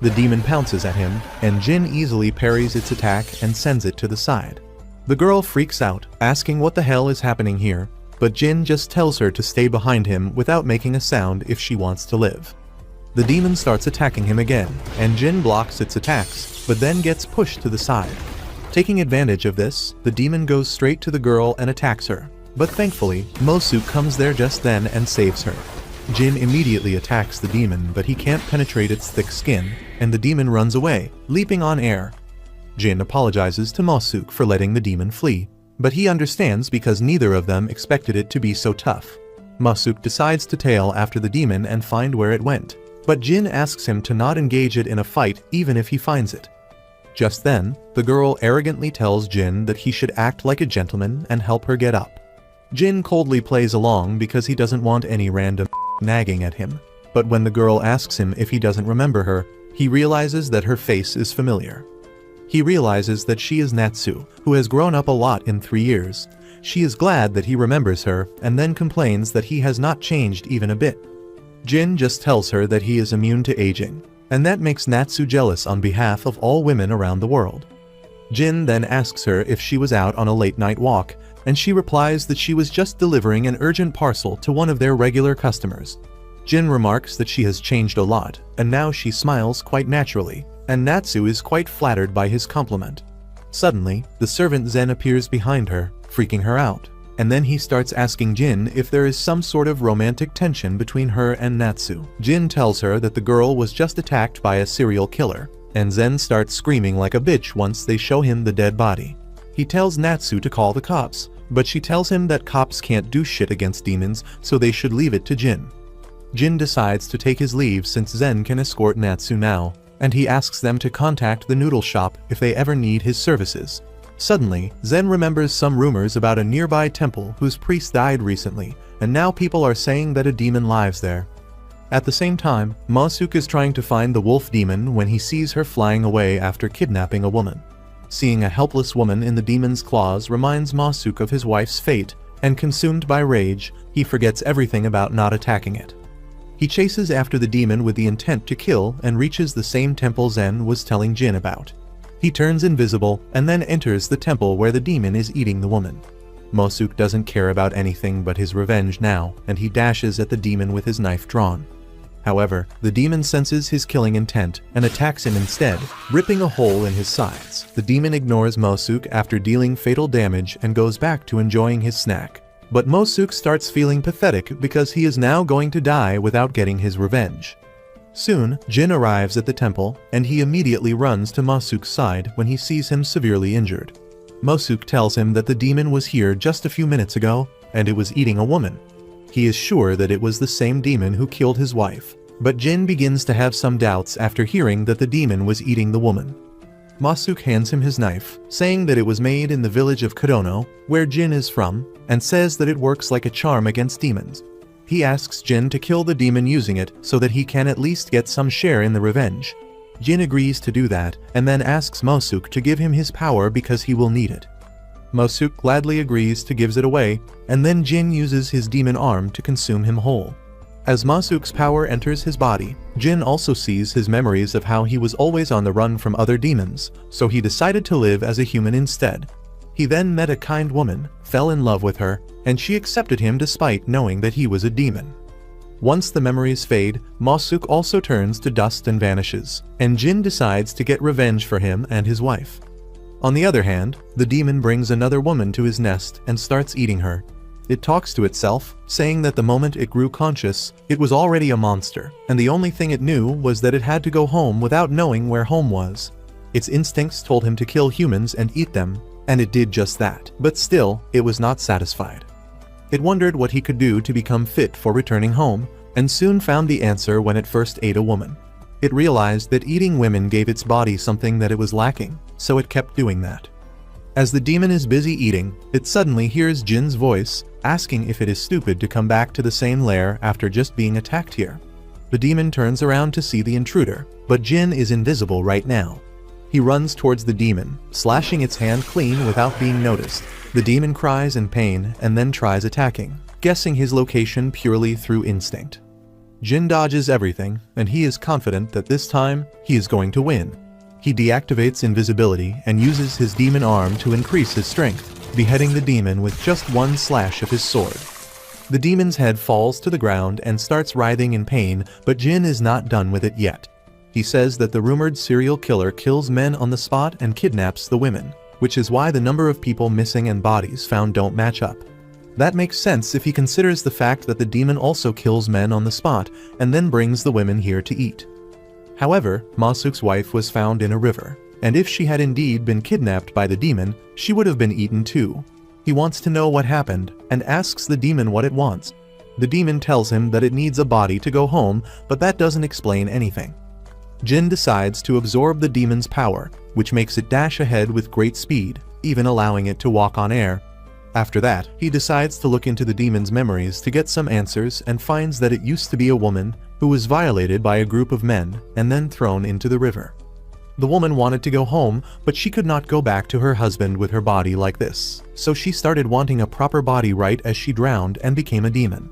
Speaker 1: The demon pounces at him, and Jin easily parries its attack and sends it to the side. The girl freaks out, asking what the hell is happening here, but Jin just tells her to stay behind him without making a sound if she wants to live. The demon starts attacking him again, and Jin blocks its attacks, but then gets pushed to the side. Taking advantage of this, the demon goes straight to the girl and attacks her, but thankfully, Masuk comes there just then and saves her. Jin immediately attacks the demon, but he can't penetrate its thick skin, and the demon runs away, leaping on air. Jin apologizes to Masuk for letting the demon flee, but he understands because neither of them expected it to be so tough. Masuk decides to tail after the demon and find where it went, but Jin asks him to not engage it in a fight even if he finds it. Just then, the girl arrogantly tells Jin that he should act like a gentleman and help her get up. Jin coldly plays along because he doesn't want any random nagging at him, but when the girl asks him if he doesn't remember her, he realizes that her face is familiar. He realizes that she is Natsu, who has grown up a lot in 3 years. She is glad that he remembers her and then complains that he has not changed even a bit. Jin just tells her that he is immune to aging, and that makes Natsu jealous on behalf of all women around the world. Jin then asks her if she was out on a late-night walk, and she replies that she was just delivering an urgent parcel to one of their regular customers. Jin remarks that she has changed a lot, and now she smiles quite naturally, and Natsu is quite flattered by his compliment. Suddenly, the servant Zen appears behind her, freaking her out, and then he starts asking Jin if there is some sort of romantic tension between her and Natsu. Jin tells her that the girl was just attacked by a serial killer, and Zen starts screaming like a bitch once they show him the dead body. He tells Natsu to call the cops, but she tells him that cops can't do shit against demons, so they should leave it to Jin. Jin decides to take his leave since Zen can escort Natsu now, and he asks them to contact the noodle shop if they ever need his services. Suddenly, Zen remembers some rumors about a nearby temple whose priest died recently, and now people are saying that a demon lives there. At the same time, Masuk is trying to find the wolf demon when he sees her flying away after kidnapping a woman. Seeing a helpless woman in the demon's claws reminds Masuk of his wife's fate, and consumed by rage, he forgets everything about not attacking it. He chases after the demon with the intent to kill and reaches the same temple Zen was telling Jin about. He turns invisible and then enters the temple where the demon is eating the woman. Masuk doesn't care about anything but his revenge now, and he dashes at the demon with his knife drawn. However, the demon senses his killing intent and attacks him instead, ripping a hole in his sides. The demon ignores Mosuke after dealing fatal damage and goes back to enjoying his snack. But Mosuke starts feeling pathetic because he is now going to die without getting his revenge. Soon, Jin arrives at the temple, and he immediately runs to Mosuke's side when he sees him severely injured. Mosuke tells him that the demon was here just a few minutes ago, and it was eating a woman. He is sure that it was the same demon who killed his wife, but Jin begins to have some doubts after hearing that the demon was eating the woman. Mosuke hands him his knife, saying that it was made in the village of Kodono, where Jin is from, and says that it works like a charm against demons. He asks Jin to kill the demon using it so that he can at least get some share in the revenge. Jin agrees to do that and then asks Mosuke to give him his power because he will need it. Mosuke gladly agrees to gives it away, and then Jin uses his demon arm to consume him whole. As Mosuke's power enters his body, Jin also sees his memories of how he was always on the run from other demons, so he decided to live as a human instead. He then met a kind woman, fell in love with her, and she accepted him despite knowing that he was a demon. Once the memories fade, Mosuke also turns to dust and vanishes, and Jin decides to get revenge for him and his wife. On the other hand, the demon brings another woman to his nest and starts eating her. It talks to itself, saying that the moment it grew conscious, it was already a monster, and the only thing it knew was that it had to go home without knowing where home was. Its instincts told him to kill humans and eat them, and it did just that, but still, it was not satisfied. It wondered what he could do to become fit for returning home, and soon found the answer when it first ate a woman. It realized that eating women gave its body something that it was lacking, so it kept doing that. As the demon is busy eating, it suddenly hears Jin's voice, asking if it is stupid to come back to the same lair after just being attacked here. The demon turns around to see the intruder, but Jin is invisible right now. He runs towards the demon, slashing its hand clean without being noticed. The demon cries in pain and then tries attacking, guessing his location purely through instinct. Jin dodges everything, and he is confident that this time, he is going to win. He deactivates invisibility and uses his demon arm to increase his strength, beheading the demon with just one slash of his sword. The demon's head falls to the ground and starts writhing in pain, but Jin is not done with it yet. He says that the rumored serial killer kills men on the spot and kidnaps the women, which is why the number of people missing and bodies found don't match up. That makes sense if he considers the fact that the demon also kills men on the spot and then brings the women here to eat. However, Mosuke's wife was found in a river, and if she had indeed been kidnapped by the demon, she would have been eaten too. He wants to know what happened and asks the demon what it wants. The demon tells him that it needs a body to go home, but that doesn't explain anything. Jin decides to absorb the demon's power, which makes it dash ahead with great speed, even allowing it to walk on air. After that, he decides to look into the demon's memories to get some answers and finds that it used to be a woman who was violated by a group of men and then thrown into the river. The woman wanted to go home, but she could not go back to her husband with her body like this, so she started wanting a proper body right as she drowned and became a demon.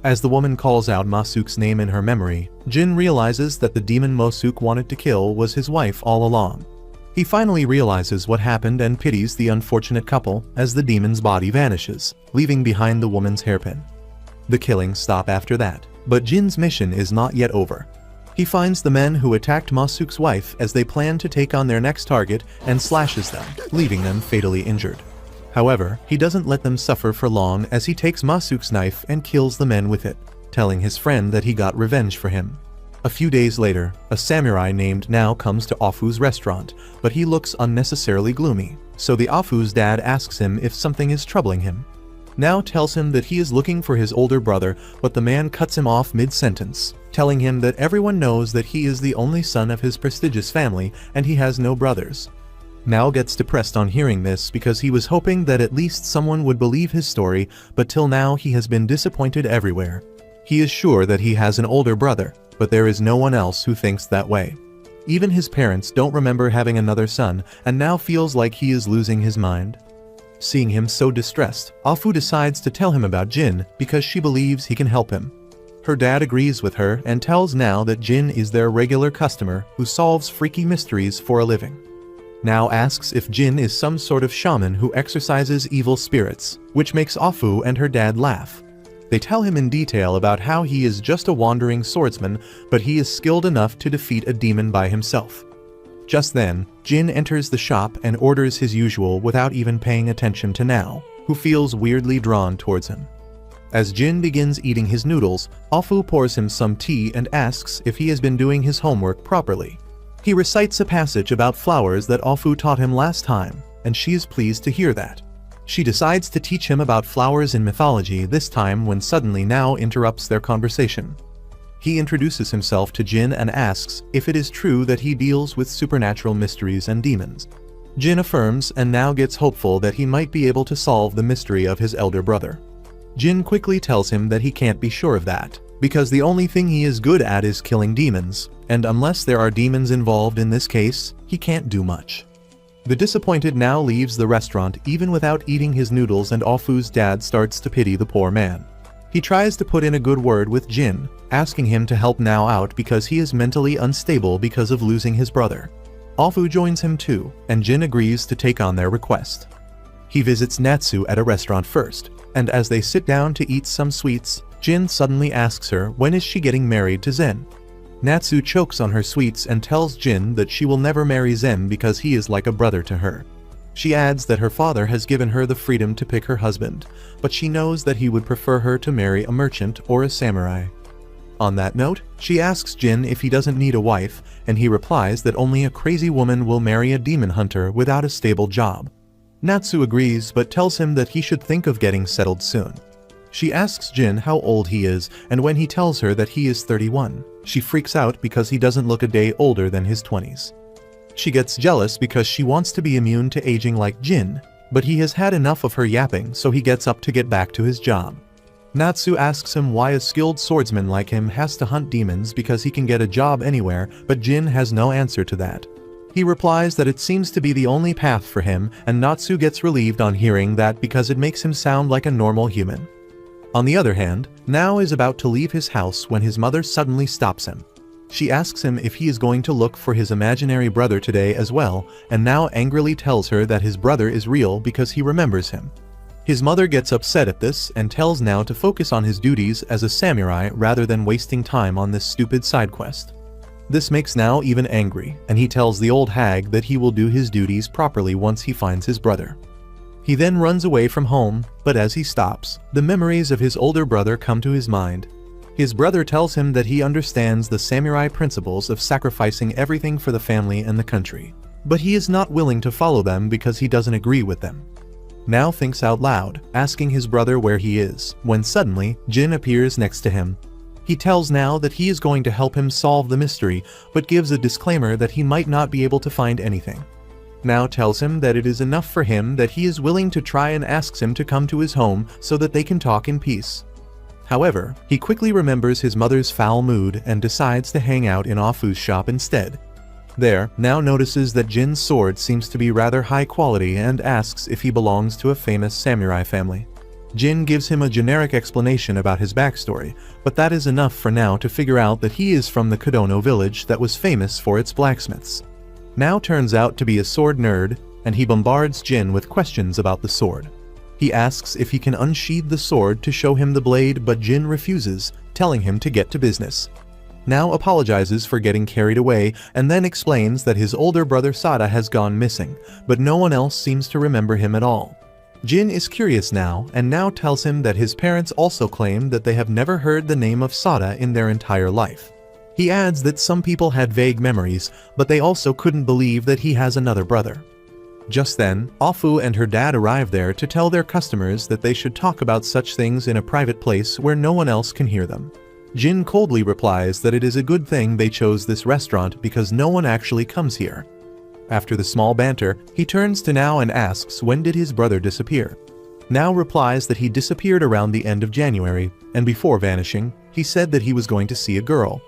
Speaker 1: As the woman calls out Mosuke's name in her memory, Jin realizes that the demon Mosuke wanted to kill was his wife all along. He finally realizes what happened and pities the unfortunate couple as the demon's body vanishes, leaving behind the woman's hairpin. The killings stop after that, but Jin's mission is not yet over. He finds the men who attacked Mosuke's wife as they plan to take on their next target and slashes them, leaving them fatally injured. However, he doesn't let them suffer for long as he takes Mosuke's knife and kills the men with it, telling his friend that he got revenge for him. A few days later, a samurai named Now comes to Afu's restaurant, but he looks unnecessarily gloomy, so the Afu's dad asks him if something is troubling him. Now tells him that he is looking for his older brother, but the man cuts him off mid-sentence, telling him that everyone knows that he is the only son of his prestigious family and he has no brothers. Now gets depressed on hearing this because he was hoping that at least someone would believe his story, but till now he has been disappointed everywhere. He is sure that he has an older brother, but there is no one else who thinks that way. Even his parents don't remember having another son and now feels like he is losing his mind. Seeing him so distressed, Afu decides to tell him about Jin because she believes he can help him. Her dad agrees with her and tells Now that Jin is their regular customer who solves freaky mysteries for a living. Now asks if Jin is some sort of shaman who exorcises evil spirits, which makes Afu and her dad laugh. They tell him in detail about how he is just a wandering swordsman, but he is skilled enough to defeat a demon by himself. Just then, Jin enters the shop and orders his usual without even paying attention to Nao, who feels weirdly drawn towards him. As Jin begins eating his noodles, Afu pours him some tea and asks if he has been doing his homework properly. He recites a passage about flowers that Afu taught him last time, and she is pleased to hear that. She decides to teach him about flowers in mythology this time when suddenly Nao interrupts their conversation. He introduces himself to Jin and asks if it is true that he deals with supernatural mysteries and demons. Jin affirms and now gets hopeful that he might be able to solve the mystery of his elder brother. Jin quickly tells him that he can't be sure of that, because the only thing he is good at is killing demons, and unless there are demons involved in this case, he can't do much. The disappointed Nao leaves the restaurant even without eating his noodles, and Afu's dad starts to pity the poor man. He tries to put in a good word with Jin, asking him to help Nao out because he is mentally unstable because of losing his brother. Afu joins him too, and Jin agrees to take on their request. He visits Natsu at a restaurant first, and as they sit down to eat some sweets, Jin suddenly asks her when is she getting married to Zen. Natsu chokes on her sweets and tells Jin that she will never marry Zen because he is like a brother to her. She adds that her father has given her the freedom to pick her husband, but she knows that he would prefer her to marry a merchant or a samurai. On that note, she asks Jin if he doesn't need a wife, and he replies that only a crazy woman will marry a demon hunter without a stable job. Natsu agrees but tells him that he should think of getting settled soon. She asks Jin how old he is, and when he tells her that he is 31, she freaks out because he doesn't look a day older than his 20s. She gets jealous because she wants to be immune to aging like Jin, but he has had enough of her yapping, so he gets up to get back to his job. Natsu asks him why a skilled swordsman like him has to hunt demons because he can get a job anywhere, but Jin has no answer to that. He replies that it seems to be the only path for him, and Natsu gets relieved on hearing that because it makes him sound like a normal human. On the other hand, Nao is about to leave his house when his mother suddenly stops him. She asks him if he is going to look for his imaginary brother today as well, and Nao angrily tells her that his brother is real because he remembers him. His mother gets upset at this and tells Nao to focus on his duties as a samurai rather than wasting time on this stupid side quest. This makes Nao even angry, and he tells the old hag that he will do his duties properly once he finds his brother. He then runs away from home, but as he stops, the memories of his older brother come to his mind. His brother tells him that he understands the samurai principles of sacrificing everything for the family and the country, but he is not willing to follow them because he doesn't agree with them. Nao thinks out loud, asking his brother where he is, when suddenly, Jin appears next to him. He tells Nao that he is going to help him solve the mystery, but gives a disclaimer that he might not be able to find anything. Nao tells him that it is enough for him that he is willing to try and asks him to come to his home so that they can talk in peace. However, he quickly remembers his mother's foul mood and decides to hang out in Afu's shop instead. There, Nao notices that Jin's sword seems to be rather high quality and asks if he belongs to a famous samurai family. Jin gives him a generic explanation about his backstory, but that is enough for Nao to figure out that he is from the Kodono village that was famous for its blacksmiths. Nao turns out to be a sword nerd, and he bombards Jin with questions about the sword. He asks if he can unsheathe the sword to show him the blade, but Jin refuses, telling him to get to business. Nao apologizes for getting carried away and then explains that his older brother Sada has gone missing, but no one else seems to remember him at all. Jin is curious now, and Nao tells him that his parents also claim that they have never heard the name of Sada in their entire life. He adds that some people had vague memories, but they also couldn't believe that he has another brother. Just then, Afu and her dad arrive there to tell their customers that they should talk about such things in a private place where no one else can hear them. Jin coldly replies that it is a good thing they chose this restaurant because no one actually comes here. After the small banter, he turns to Nao and asks when did his brother disappear. Nao replies that he disappeared around the end of January, and before vanishing, he said that he was going to see a girl.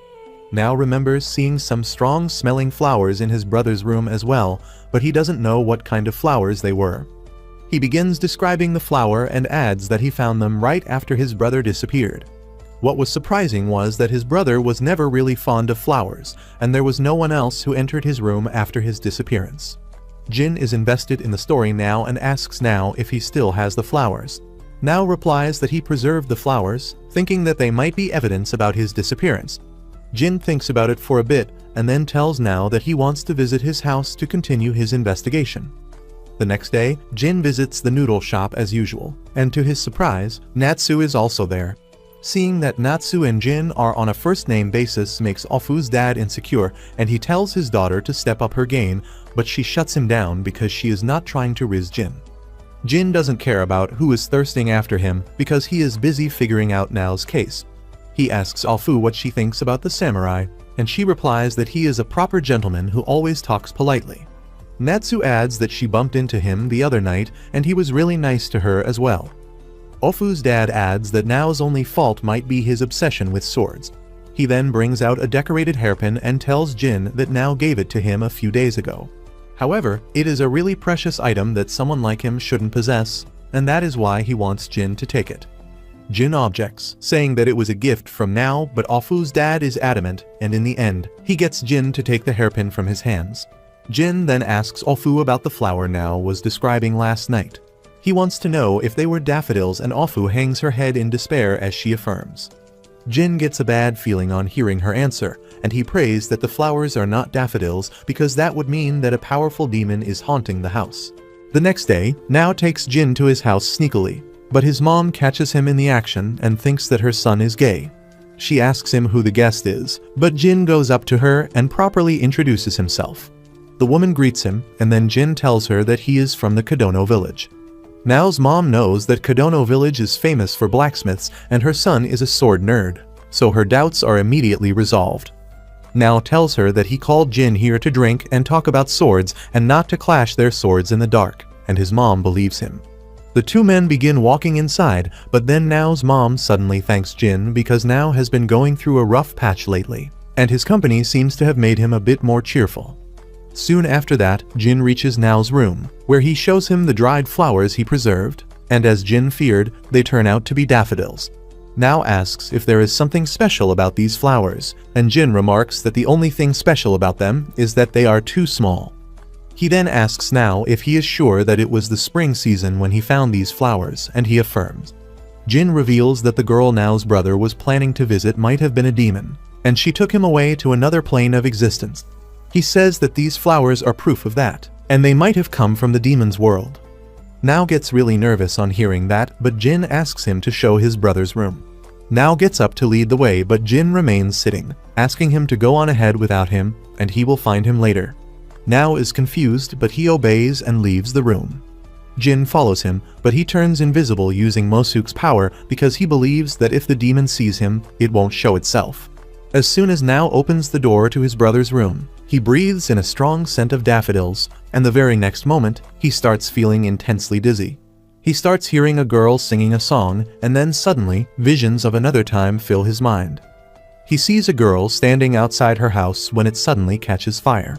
Speaker 1: Nao remembers seeing some strong-smelling flowers in his brother's room as well, but he doesn't know what kind of flowers they were. He begins describing the flower and adds that he found them right after his brother disappeared. What was surprising was that his brother was never really fond of flowers, and there was no one else who entered his room after his disappearance. Jin is invested in the story now and asks Nao if he still has the flowers. Now replies that he preserved the flowers, thinking that they might be evidence about his disappearance. Jin thinks about it for a bit and then tells Now that he wants to visit his house to continue his investigation. The next day, Jin visits the noodle shop as usual, and to his surprise, Natsu is also there. Seeing that Natsu and Jin are on a first-name basis makes Ofu's dad insecure, and he tells his daughter to step up her game, but she shuts him down because she is not trying to riz Jin. Jin doesn't care about who is thirsting after him because he is busy figuring out Nao's case. He asks Ofu what she thinks about the samurai, and she replies that he is a proper gentleman who always talks politely. Natsu adds that she bumped into him the other night and he was really nice to her as well. Ofu's dad adds that Nao's only fault might be his obsession with swords. He then brings out a decorated hairpin and tells Jin that Nao gave it to him a few days ago. However, it is a really precious item that someone like him shouldn't possess, and that is why he wants Jin to take it. Jin objects, saying that it was a gift from Nao, but Ofu's dad is adamant, and in the end, he gets Jin to take the hairpin from his hands. Jin then asks Ofu about the flower Nao was describing last night. He wants to know if they were daffodils, and Ofu hangs her head in despair as she affirms. Jin gets a bad feeling on hearing her answer, and he prays that the flowers are not daffodils because that would mean that a powerful demon is haunting the house. The next day, Nao takes Jin to his house sneakily, but his mom catches him in the action and thinks that her son is gay. She asks him who the guest is, but Jin goes up to her and properly introduces himself. The woman greets him, and then Jin tells her that he is from the Kodono village. Nao's mom knows that Kodono village is famous for blacksmiths and her son is a sword nerd, so her doubts are immediately resolved. Nao tells her that he called Jin here to drink and talk about swords and not to clash their swords in the dark, and his mom believes him. The two men begin walking inside, but then Nao's mom suddenly thanks Jin because Nao has been going through a rough patch lately, and his company seems to have made him a bit more cheerful. Soon after that, Jin reaches Nao's room, where he shows him the dried flowers he preserved, and as Jin feared, they turn out to be daffodils. Nao asks if there is something special about these flowers, and Jin remarks that the only thing special about them is that they are too small. He then asks Nao if he is sure that it was the spring season when he found these flowers, and he affirms. Jin reveals that the girl Nao's brother was planning to visit might have been a demon, and she took him away to another plane of existence. He says that these flowers are proof of that, and they might have come from the demon's world. Nao gets really nervous on hearing that, but Jin asks him to show his brother's room. Nao gets up to lead the way, but Jin remains sitting, asking him to go on ahead without him, and he will find him later. Nao is confused, but he obeys and leaves the room. Jin follows him, but he turns invisible using Mosuke's power because he believes that if the demon sees him, it won't show itself. As soon as Nao opens the door to his brother's room, he breathes in a strong scent of daffodils, and the very next moment, he starts feeling intensely dizzy. He starts hearing a girl singing a song, and then suddenly, visions of another time fill his mind. He sees a girl standing outside her house when it suddenly catches fire.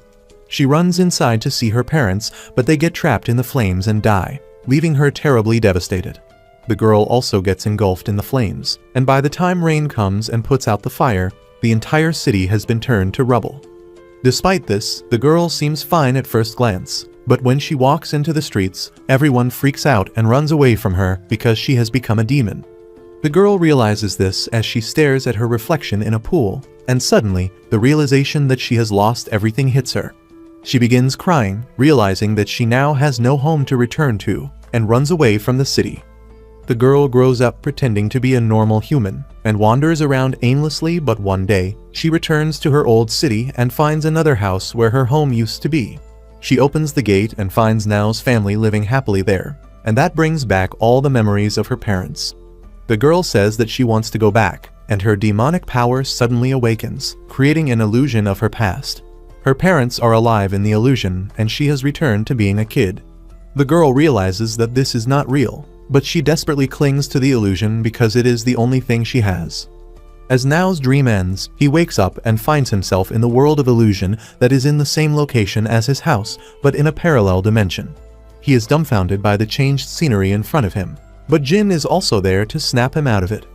Speaker 1: She runs inside to see her parents, but they get trapped in the flames and die, leaving her terribly devastated. The girl also gets engulfed in the flames, and by the time rain comes and puts out the fire, the entire city has been turned to rubble. Despite this, the girl seems fine at first glance, but when she walks into the streets, everyone freaks out and runs away from her because she has become a demon. The girl realizes this as she stares at her reflection in a pool, and suddenly, the realization that she has lost everything hits her. She begins crying, realizing that she now has no home to return to, and runs away from the city. The girl grows up pretending to be a normal human, and wanders around aimlessly, but one day, she returns to her old city and finds another house where her home used to be. She opens the gate and finds Nao's family living happily there, and that brings back all the memories of her parents. The girl says that she wants to go back, and her demonic power suddenly awakens, creating an illusion of her past. Her parents are alive in the illusion, and she has returned to being a kid. The girl realizes that this is not real, but she desperately clings to the illusion because it is the only thing she has. As Nao's dream ends, he wakes up and finds himself in the world of illusion that is in the same location as his house, but in a parallel dimension. He is dumbfounded by the changed scenery in front of him, but Jin is also there to snap him out of it.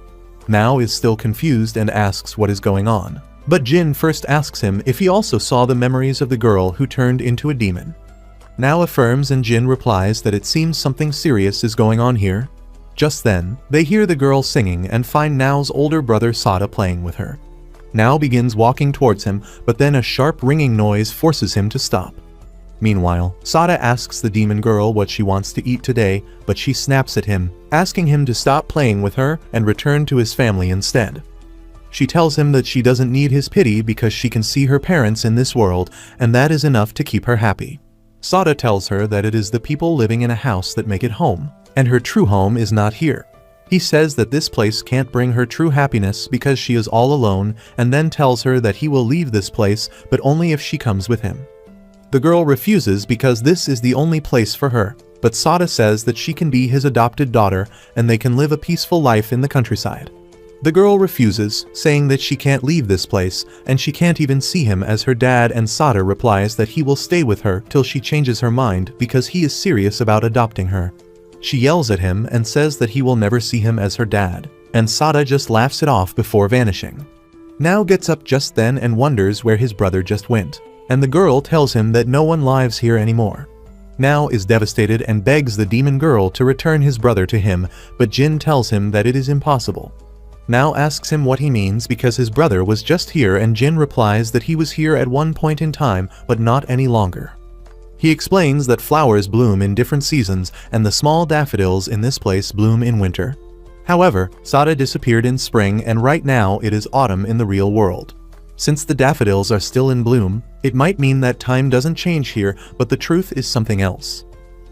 Speaker 1: Nao is still confused and asks what is going on, but Jin first asks him if he also saw the memories of the girl who turned into a demon. Nao affirms and Jin replies that it seems something serious is going on here. Just then, they hear the girl singing and find Nao's older brother Sada playing with her. Nao begins walking towards him, but then a sharp ringing noise forces him to stop. Meanwhile, Sada asks the demon girl what she wants to eat today, but she snaps at him, asking him to stop playing with her and return to his family instead. She tells him that she doesn't need his pity because she can see her parents in this world, and that is enough to keep her happy. Sada tells her that it is the people living in a house that make it home, and her true home is not here. He says that this place can't bring her true happiness because she is all alone, and then tells her that he will leave this place, but only if she comes with him. The girl refuses because this is the only place for her, but Sada says that she can be his adopted daughter and they can live a peaceful life in the countryside. The girl refuses, saying that she can't leave this place, and she can't even see him as her dad, and Sada replies that he will stay with her till she changes her mind because he is serious about adopting her. She yells at him and says that he will never see him as her dad, and Sada just laughs it off before vanishing. Nao gets up just then and wonders where his brother just went, and the girl tells him that no one lives here anymore. Nao is devastated and begs the demon girl to return his brother to him, but Jin tells him that it is impossible. Nao asks him what he means because his brother was just here, and Jin replies that he was here at one point in time but not any longer. He explains that flowers bloom in different seasons and the small daffodils in this place bloom in winter. However, Sada disappeared in spring and right now it is autumn in the real world. Since the daffodils are still in bloom, it might mean that time doesn't change here, but the truth is something else.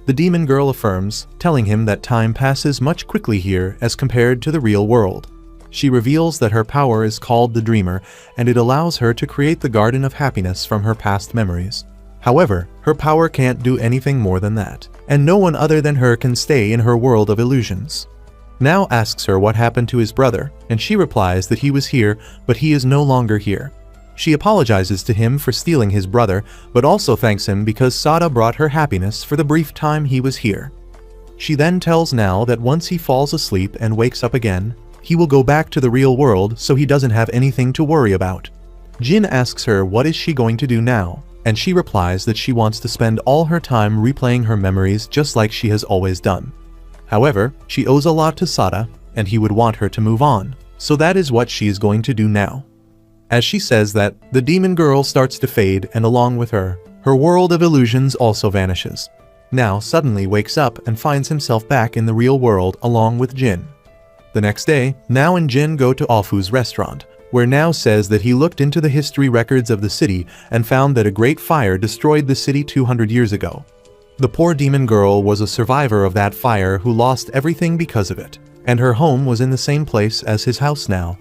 Speaker 1: The demon girl affirms, telling him that time passes much quickly here as compared to the real world. She reveals that her power is called the Dreamer, and it allows her to create the Garden of Happiness from her past memories. However, her power can't do anything more than that, and no one other than her can stay in her world of illusions. Nao asks her what happened to his brother, and she replies that he was here, but he is no longer here. She apologizes to him for stealing his brother, but also thanks him because Sada brought her happiness for the brief time he was here. She then tells Nao that once he falls asleep and wakes up again, he will go back to the real world so he doesn't have anything to worry about. Jin asks her what is she going to do now, and she replies that she wants to spend all her time replaying her memories just like she has always done. However, she owes a lot to Sada, and he would want her to move on, so that is what she is going to do now. As she says that, the demon girl starts to fade, and along with her, her world of illusions also vanishes. Nao suddenly wakes up and finds himself back in the real world along with Jin. The next day, Nao and Jin go to Alfu's restaurant, where Nao says that he looked into the history records of the city and found that a great fire destroyed the city 200 years ago. The poor demon girl was a survivor of that fire who lost everything because of it, and her home was in the same place as his house now.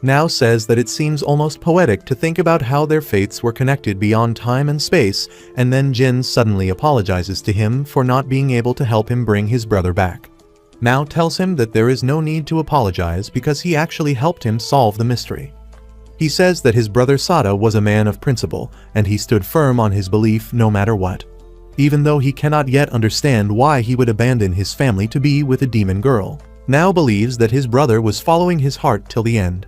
Speaker 1: Nao says that it seems almost poetic to think about how their fates were connected beyond time and space, and then Jin suddenly apologizes to him for not being able to help him bring his brother back. Nao tells him that there is no need to apologize because he actually helped him solve the mystery. He says that his brother Sada was a man of principle, and he stood firm on his belief no matter what, even though he cannot yet understand why he would abandon his family to be with a demon girl. Nao believes that his brother was following his heart till the end.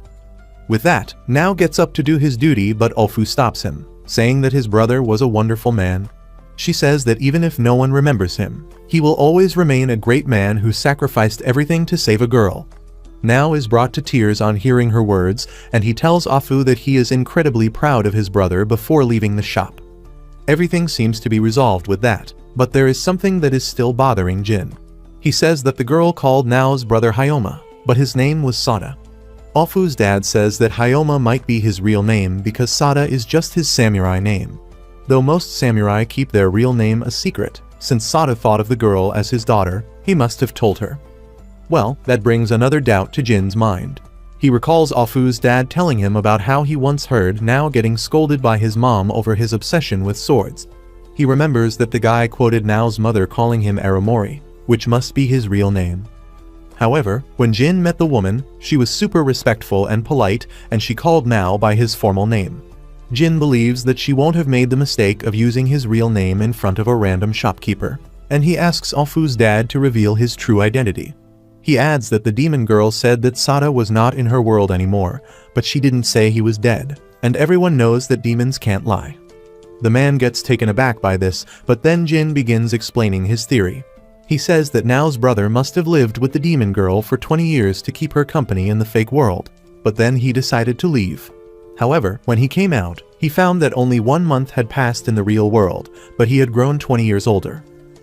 Speaker 1: With that, Nao gets up to do his duty, but Alfu stops him, saying that his brother was a wonderful man. She says that even if no one remembers him, he will always remain a great man who sacrificed everything to save a girl. Nao is brought to tears on hearing her words, and he tells Alfu that he is incredibly proud of his brother before leaving the shop. Everything seems to be resolved with that, but there is something that is still bothering Jin. He says that the girl called Nao's brother Hyoma, but his name was Sada. Alfu's dad says that Hyoma might be his real name because Sada is just his samurai name. Though most samurai keep their real name a secret, since Sada thought of the girl as his daughter, he must have told her. Well, that brings another doubt to Jin's mind. He recalls Alfu's dad telling him about how he once heard Nao getting scolded by his mom over his obsession with swords. He remembers that the guy quoted Nao's mother calling him Aramori, which must be his real name. However, when Jin met the woman, she was super respectful and polite, and she called Nao by his formal name. Jin believes that she won't have made the mistake of using his real name in front of a random shopkeeper, and he asks Alfu's dad to reveal his true identity. He adds that the demon girl said that Sada was not in her world anymore, but she didn't say he was dead, and everyone knows that demons can't lie. The man gets taken aback by this, but then Jin begins explaining his theory. He says that Nao's brother must have lived with the demon girl for 20 years to keep her company in the fake world, but then he decided to leave. However, when he came out, he found that only 1 month had passed in the real world, but he had grown 20 years older.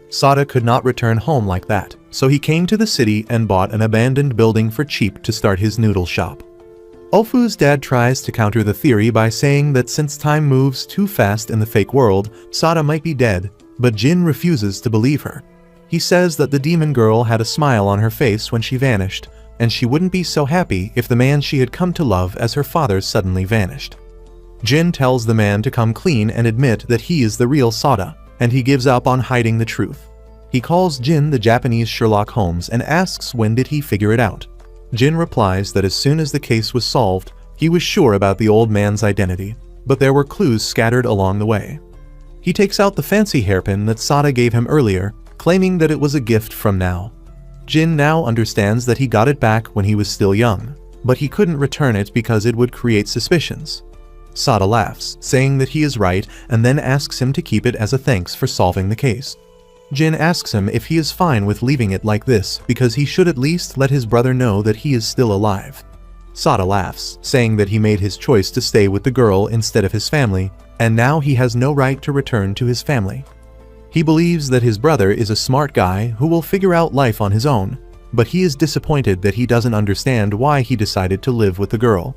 Speaker 1: Sada could not return home like that, so he came to the city and bought an abandoned building for cheap to start his noodle shop. Ulfu's dad tries to counter the theory by saying that since time moves too fast in the fake world, Sada might be dead, but Jin refuses to believe her. He says that the demon girl had a smile on her face when she vanished, and she wouldn't be so happy if the man she had come to love as her father suddenly vanished. Jin tells the man to come clean and admit that he is the real Sada, and he gives up on hiding the truth. He calls Jin the Japanese Sherlock Holmes and asks when did he figure it out. Jin replies that as soon as the case was solved, he was sure about the old man's identity, but there were clues scattered along the way. He takes out the fancy hairpin that Sada gave him earlier, claiming that it was a gift from Nao. Jin now understands that he got it back when he was still young, but he couldn't return it because it would create suspicions. Sada laughs, saying that he is right, and then asks him to keep it as a thanks for solving the case. Jin asks him if he is fine with leaving it like this because he should at least let his brother know that he is still alive. Sada laughs, saying that he made his choice to stay with the girl instead of his family, and now he has no right to return to his family. He believes that his brother is a smart guy who will figure out life on his own, but he is disappointed that he doesn't understand why he decided to live with the girl.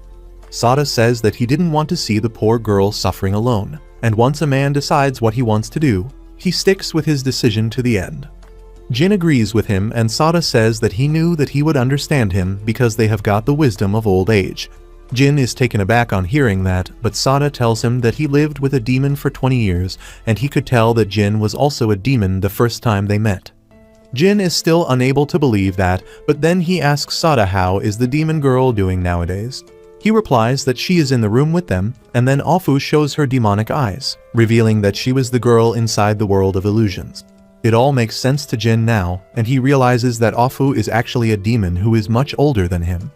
Speaker 1: Sada says that he didn't want to see the poor girl suffering alone, and once a man decides what he wants to do, he sticks with his decision to the end. Jin agrees with him, and Sada says that he knew that he would understand him because they have got the wisdom of old age. Jin is taken aback on hearing that, but Sada tells him that he lived with a demon for 20 years, and he could tell that Jin was also a demon the first time they met. Jin is still unable to believe that, but then he asks Sada how is the demon girl doing nowadays. He replies that she is in the room with them, and then Orphan shows her demonic eyes, revealing that she was the girl inside the world of illusions. It all makes sense to Jin now, and he realizes that Orphan is actually a demon who is much older than him.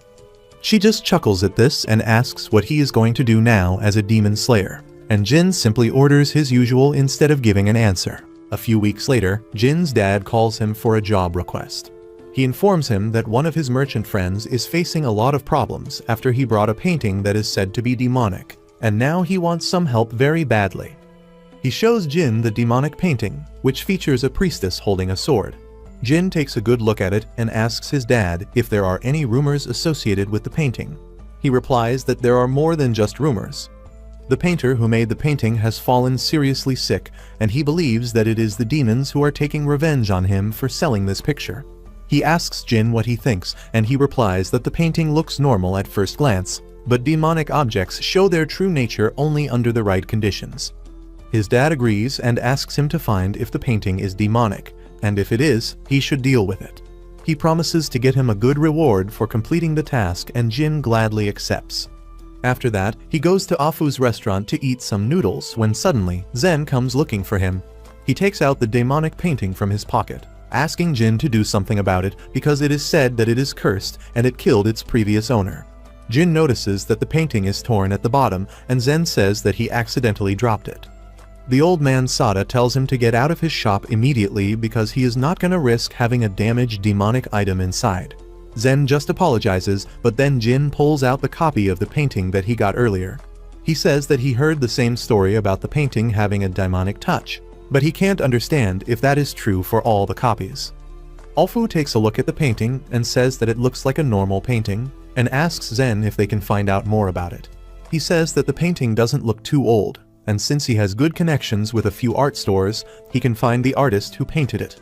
Speaker 1: She just chuckles at this and asks what he is going to do now as a demon slayer, and Jin simply orders his usual instead of giving an answer. A few weeks later, Jin's dad calls him for a job request. He informs him that one of his merchant friends is facing a lot of problems after he brought a painting that is said to be demonic, and now he wants some help very badly. He shows Jin the demonic painting, which features a priestess holding a sword. Jin takes a good look at it and asks his dad if there are any rumors associated with the painting. He replies that there are more than just rumors. The painter who made the painting has fallen seriously sick, and he believes that it is the demons who are taking revenge on him for selling this picture. He asks Jin what he thinks, and he replies that the painting looks normal at first glance, but demonic objects show their true nature only under the right conditions. His dad agrees and asks him to find if the painting is demonic, and if it is, he should deal with it. He promises to get him a good reward for completing the task, and Jin gladly accepts. After that, he goes to Orphan's restaurant to eat some noodles when suddenly, Zen comes looking for him. He takes out the demonic painting from his pocket, asking Jin to do something about it because it is said that it is cursed and it killed its previous owner. Jin notices that the painting is torn at the bottom, and Zen says that he accidentally dropped it. The old man Sada tells him to get out of his shop immediately because he is not going to risk having a damaged demonic item inside. Zen just apologizes, but then Jin pulls out the copy of the painting that he got earlier. He says that he heard the same story about the painting having a demonic touch, but he can't understand if that is true for all the copies. Orphan takes a look at the painting and says that it looks like a normal painting, and asks Zen if they can find out more about it. He says that the painting doesn't look too old, and since he has good connections with a few art stores, he can find the artist who painted it.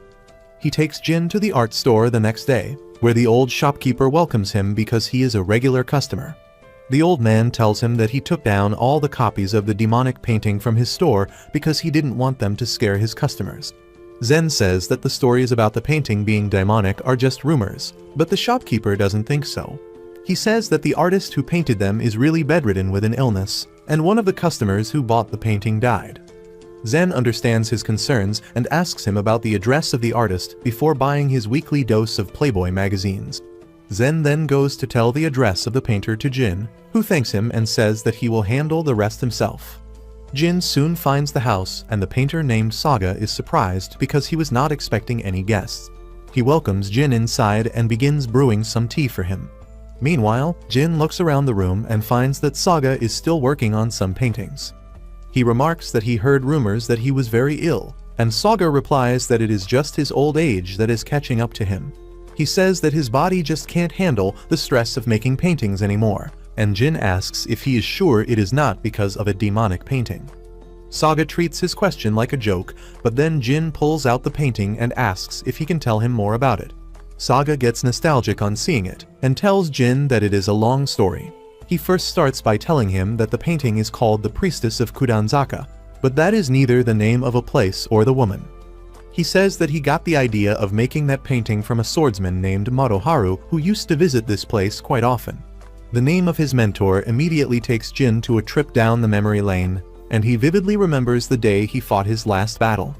Speaker 1: He takes Jin to the art store the next day, where the old shopkeeper welcomes him because he is a regular customer. The old man tells him that he took down all the copies of the demonic painting from his store because he didn't want them to scare his customers. Zen says that the stories about the painting being demonic are just rumors, but the shopkeeper doesn't think so. He says that the artist who painted them is really bedridden with an illness, and one of the customers who bought the painting died. Zen understands his concerns and asks him about the address of the artist before buying his weekly dose of Playboy magazines. Zen then goes to tell the address of the painter to Jin, who thanks him and says that he will handle the rest himself. Jin soon finds the house, and the painter named Saga is surprised because he was not expecting any guests. He welcomes Jin inside and begins brewing some tea for him. Meanwhile, Jin looks around the room and finds that Saga is still working on some paintings. He remarks that he heard rumors that he was very ill, and Saga replies that it is just his old age that is catching up to him. He says that his body just can't handle the stress of making paintings anymore, and Jin asks if he is sure it is not because of a demonic painting. Saga treats his question like a joke, but then Jin pulls out the painting and asks if he can tell him more about it. Saga gets nostalgic on seeing it, and tells Jin that it is a long story. He first starts by telling him that the painting is called the Priestess of Kudanzaka, but that is neither the name of a place or the woman. He says that he got the idea of making that painting from a swordsman named Madoharu who used to visit this place quite often. The name of his mentor immediately takes Jin to a trip down the memory lane, and he vividly remembers the day he fought his last battle.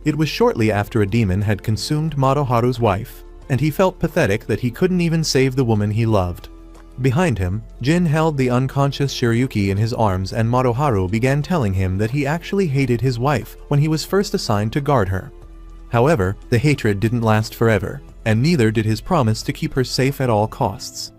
Speaker 1: It was shortly after a demon had consumed Madoharu's wife, and he felt pathetic that he couldn't even save the woman he loved. Behind him, Jin held the unconscious Shiryuki in his arms, and Madoharu began telling him that he actually hated his wife when he was first assigned to guard her. However, the hatred didn't last forever, and neither did his promise to keep her safe at all costs.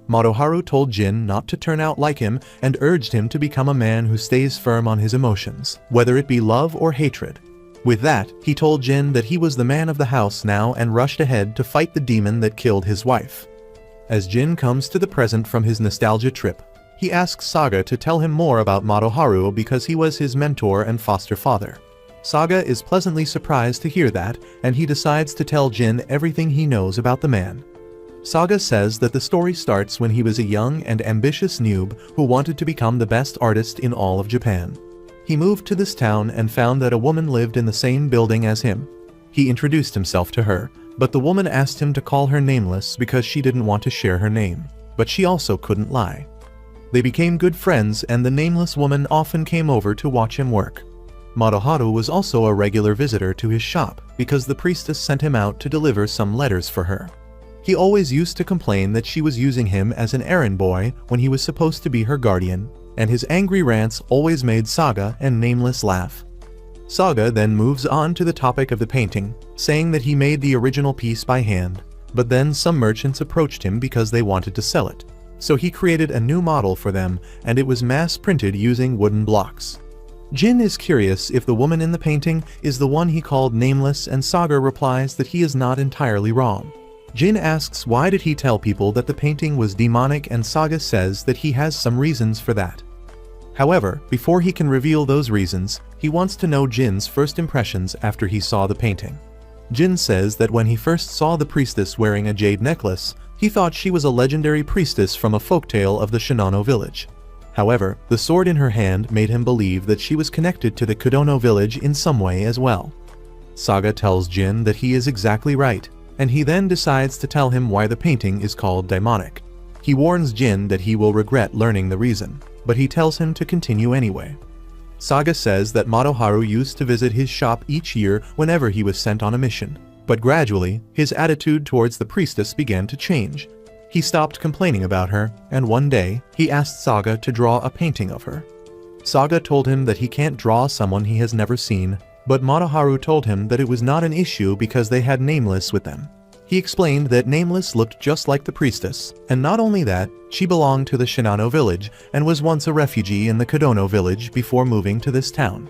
Speaker 1: Madoharu told Jin not to turn out like him and urged him to become a man who stays firm on his emotions, whether it be love or hatred. With that, he told Jin that he was the man of the house now and rushed ahead to fight the demon that killed his wife. As Jin comes to the present from his nostalgia trip, he asks Saga to tell him more about Madoharu because he was his mentor and foster father. Saga is pleasantly surprised to hear that, and he decides to tell Jin everything he knows about the man. Saga says that the story starts when he was a young and ambitious noob who wanted to become the best artist in all of Japan. He moved to this town and found that a woman lived in the same building as him. He introduced himself to her, but the woman asked him to call her Nameless because she didn't want to share her name, but she also couldn't lie. They became good friends, and the Nameless woman often came over to watch him work. Madoharu was also a regular visitor to his shop because the priestess sent him out to deliver some letters for her. He always used to complain that she was using him as an errand boy when he was supposed to be her guardian, and his angry rants always made Saga and Nameless laugh. Saga then moves on to the topic of the painting, saying that he made the original piece by hand, but then some merchants approached him because they wanted to sell it. So he created a new model for them, and it was mass-printed using wooden blocks. Jin is curious if the woman in the painting is the one he called Nameless, and Saga replies that he is not entirely wrong. Jin asks why did he tell people that the painting was demonic, and Saga says that he has some reasons for that. However, before he can reveal those reasons, he wants to know Jin's first impressions after he saw the painting. Jin says that when he first saw the priestess wearing a jade necklace, he thought she was a legendary priestess from a folktale of the Shinano village. However, the sword in her hand made him believe that she was connected to the Kodono village in some way as well. Saga tells Jin that he is exactly right, and he then decides to tell him why the painting is called demonic. He warns Jin that he will regret learning the reason, but he tells him to continue anyway. Saga says that Madoharu used to visit his shop each year whenever he was sent on a mission, but gradually, his attitude towards the priestess began to change. He stopped complaining about her, and one day, he asked Saga to draw a painting of her. Saga told him that he can't draw someone he has never seen, but Madoharu told him that it was not an issue because they had Nameless with them. He explained that Nameless looked just like the priestess, and not only that, she belonged to the Shinano village and was once a refugee in the Kodono village before moving to this town.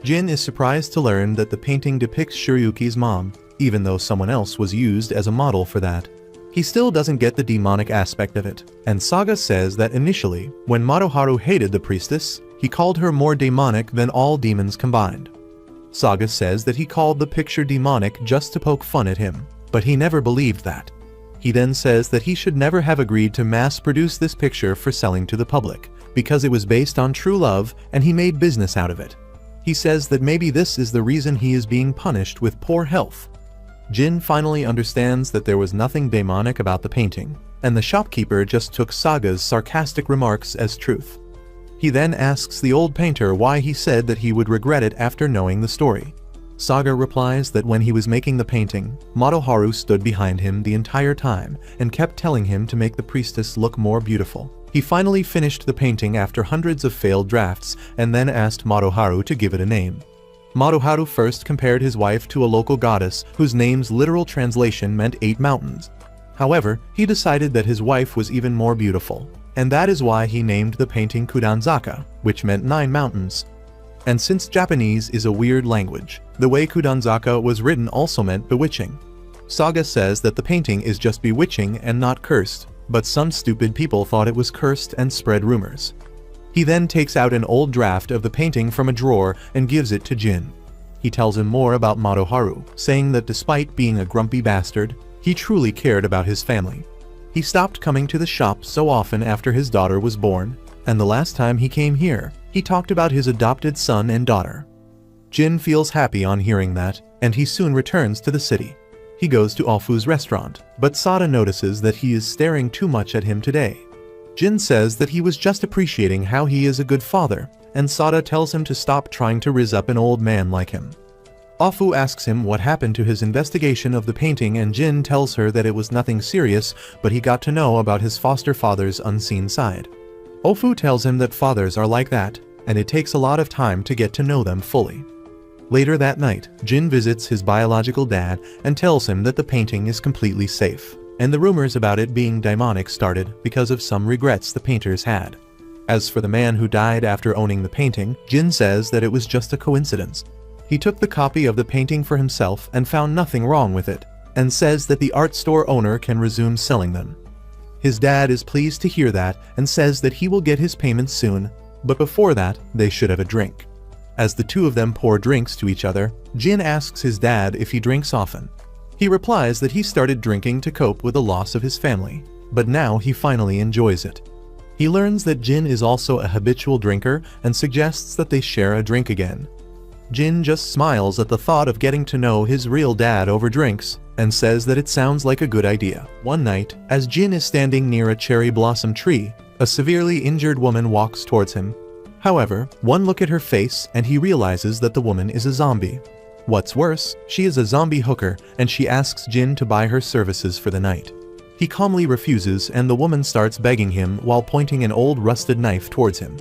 Speaker 1: Jin is surprised to learn that the painting depicts Shiryuki's mom, even though someone else was used as a model for that. He still doesn't get the demonic aspect of it, and Saga says that initially, when Madoharu hated the priestess, he called her more demonic than all demons combined. Saga says that he called the picture demonic just to poke fun at him, but he never believed that. He then says that he should never have agreed to mass-produce this picture for selling to the public, because it was based on true love and he made business out of it. He says that maybe this is the reason he is being punished with poor health. Jin finally understands that there was nothing demonic about the painting, and the shopkeeper just took Saga's sarcastic remarks as truth. He then asks the old painter why he said that he would regret it after knowing the story. Saga replies that when he was making the painting, Madoharu stood behind him the entire time and kept telling him to make the priestess look more beautiful. He finally finished the painting after hundreds of failed drafts and then asked Madoharu to give it a name. Maruharu first compared his wife to a local goddess whose name's literal translation meant 8 mountains. However, he decided that his wife was even more beautiful, and that is why he named the painting Kudanzaka, which meant 9 mountains. And since Japanese is a weird language, the way Kudanzaka was written also meant bewitching. Saga says that the painting is just bewitching and not cursed, but some stupid people thought it was cursed and spread rumors. He then takes out an old draft of the painting from a drawer and gives it to Jin. He tells him more about Maruharu, saying that despite being a grumpy bastard, he truly cared about his family. He stopped coming to the shop so often after his daughter was born, and the last time he came here, he talked about his adopted son and daughter. Jin feels happy on hearing that, and he soon returns to the city. He goes to Ofu's restaurant, but Sada notices that he is staring too much at him today. Jin says that he was just appreciating how he is a good father, and Sada tells him to stop trying to rizz up an old man like him. Ofu asks him what happened to his investigation of the painting, and Jin tells her that it was nothing serious, but he got to know about his foster father's unseen side. Ofu tells him that fathers are like that, and it takes a lot of time to get to know them fully. Later that night, Jin visits his biological dad and tells him that the painting is completely safe, and the rumors about it being demonic started because of some regrets the painters had. As for the man who died after owning the painting, Jin says that it was just a coincidence. He took the copy of the painting for himself and found nothing wrong with it, and says that the art store owner can resume selling them. His dad is pleased to hear that and says that he will get his payment soon, but before that, they should have a drink. As the two of them pour drinks to each other, Jin asks his dad if he drinks often. He replies that he started drinking to cope with the loss of his family, but now he finally enjoys it. He learns that Jin is also a habitual drinker and suggests that they share a drink again. Jin just smiles at the thought of getting to know his real dad over drinks and says that it sounds like a good idea. One night, as Jin is standing near a cherry blossom tree, a severely injured woman walks towards him. However, one look at her face and he realizes that the woman is a zombie. What's worse, she is a zombie hooker and she asks Jin to buy her services for the night. He calmly refuses and the woman starts begging him while pointing an old rusted knife towards him.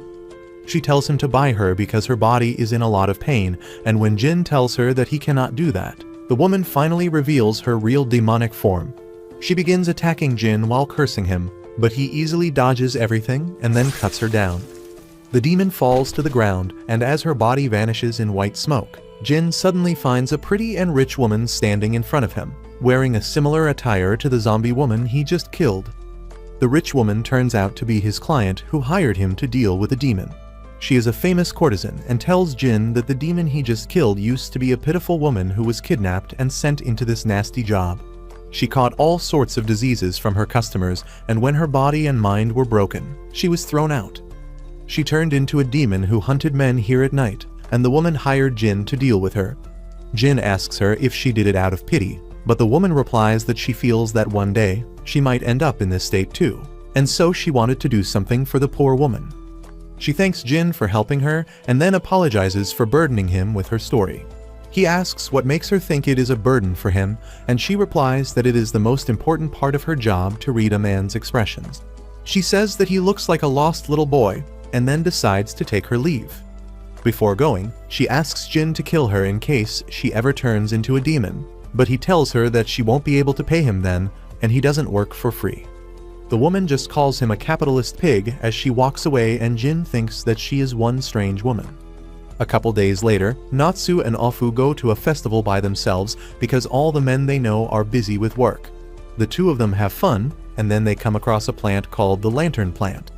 Speaker 1: She tells him to buy her because her body is in a lot of pain, and when Jin tells her that he cannot do that, the woman finally reveals her real demonic form. She begins attacking Jin while cursing him, but he easily dodges everything and then cuts her down. The demon falls to the ground, and as her body vanishes in white smoke, Jin suddenly finds a pretty and rich woman standing in front of him, wearing a similar attire to the zombie woman he just killed. The rich woman turns out to be his client who hired him to deal with the demon. She is a famous courtesan and tells Jin that the demon he just killed used to be a pitiful woman who was kidnapped and sent into this nasty job. She caught all sorts of diseases from her customers, and when her body and mind were broken, she was thrown out. She turned into a demon who hunted men here at night, and the woman hired Jin to deal with her. Jin asks her if she did it out of pity, but the woman replies that she feels that one day, she might end up in this state too, and so she wanted to do something for the poor woman. She thanks Jin for helping her and then apologizes for burdening him with her story. He asks what makes her think it is a burden for him, and she replies that it is the most important part of her job to read a man's expressions. She says that he looks like a lost little boy, and then decides to take her leave. Before going, she asks Jin to kill her in case she ever turns into a demon, but he tells her that she won't be able to pay him then, and he doesn't work for free. The woman just calls him a capitalist pig as she walks away, and Jin thinks that she is one strange woman. A couple days later, Natsu and Ofu go to a festival by themselves because all the men they know are busy with work. The two of them have fun, and then they come across a plant called the lantern plant.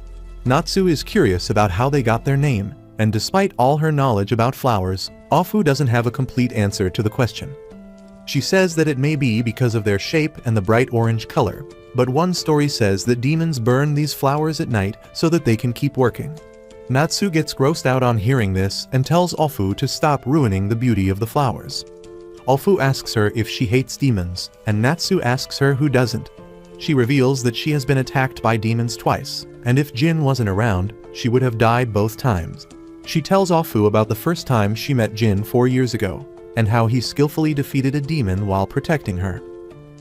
Speaker 1: Natsu is curious about how they got their name, and despite all her knowledge about flowers, Ofu doesn't have a complete answer to the question. She says that it may be because of their shape and the bright orange color, but one story says that demons burn these flowers at night so that they can keep working. Natsu gets grossed out on hearing this and tells Ofu to stop ruining the beauty of the flowers. Ofu asks her if she hates demons, and Natsu asks her who doesn't. She reveals that she has been attacked by demons twice, and if Jin wasn't around, she would have died both times. She tells Ofu about the first time she met Jin 4 years ago, and how he skillfully defeated a demon while protecting her.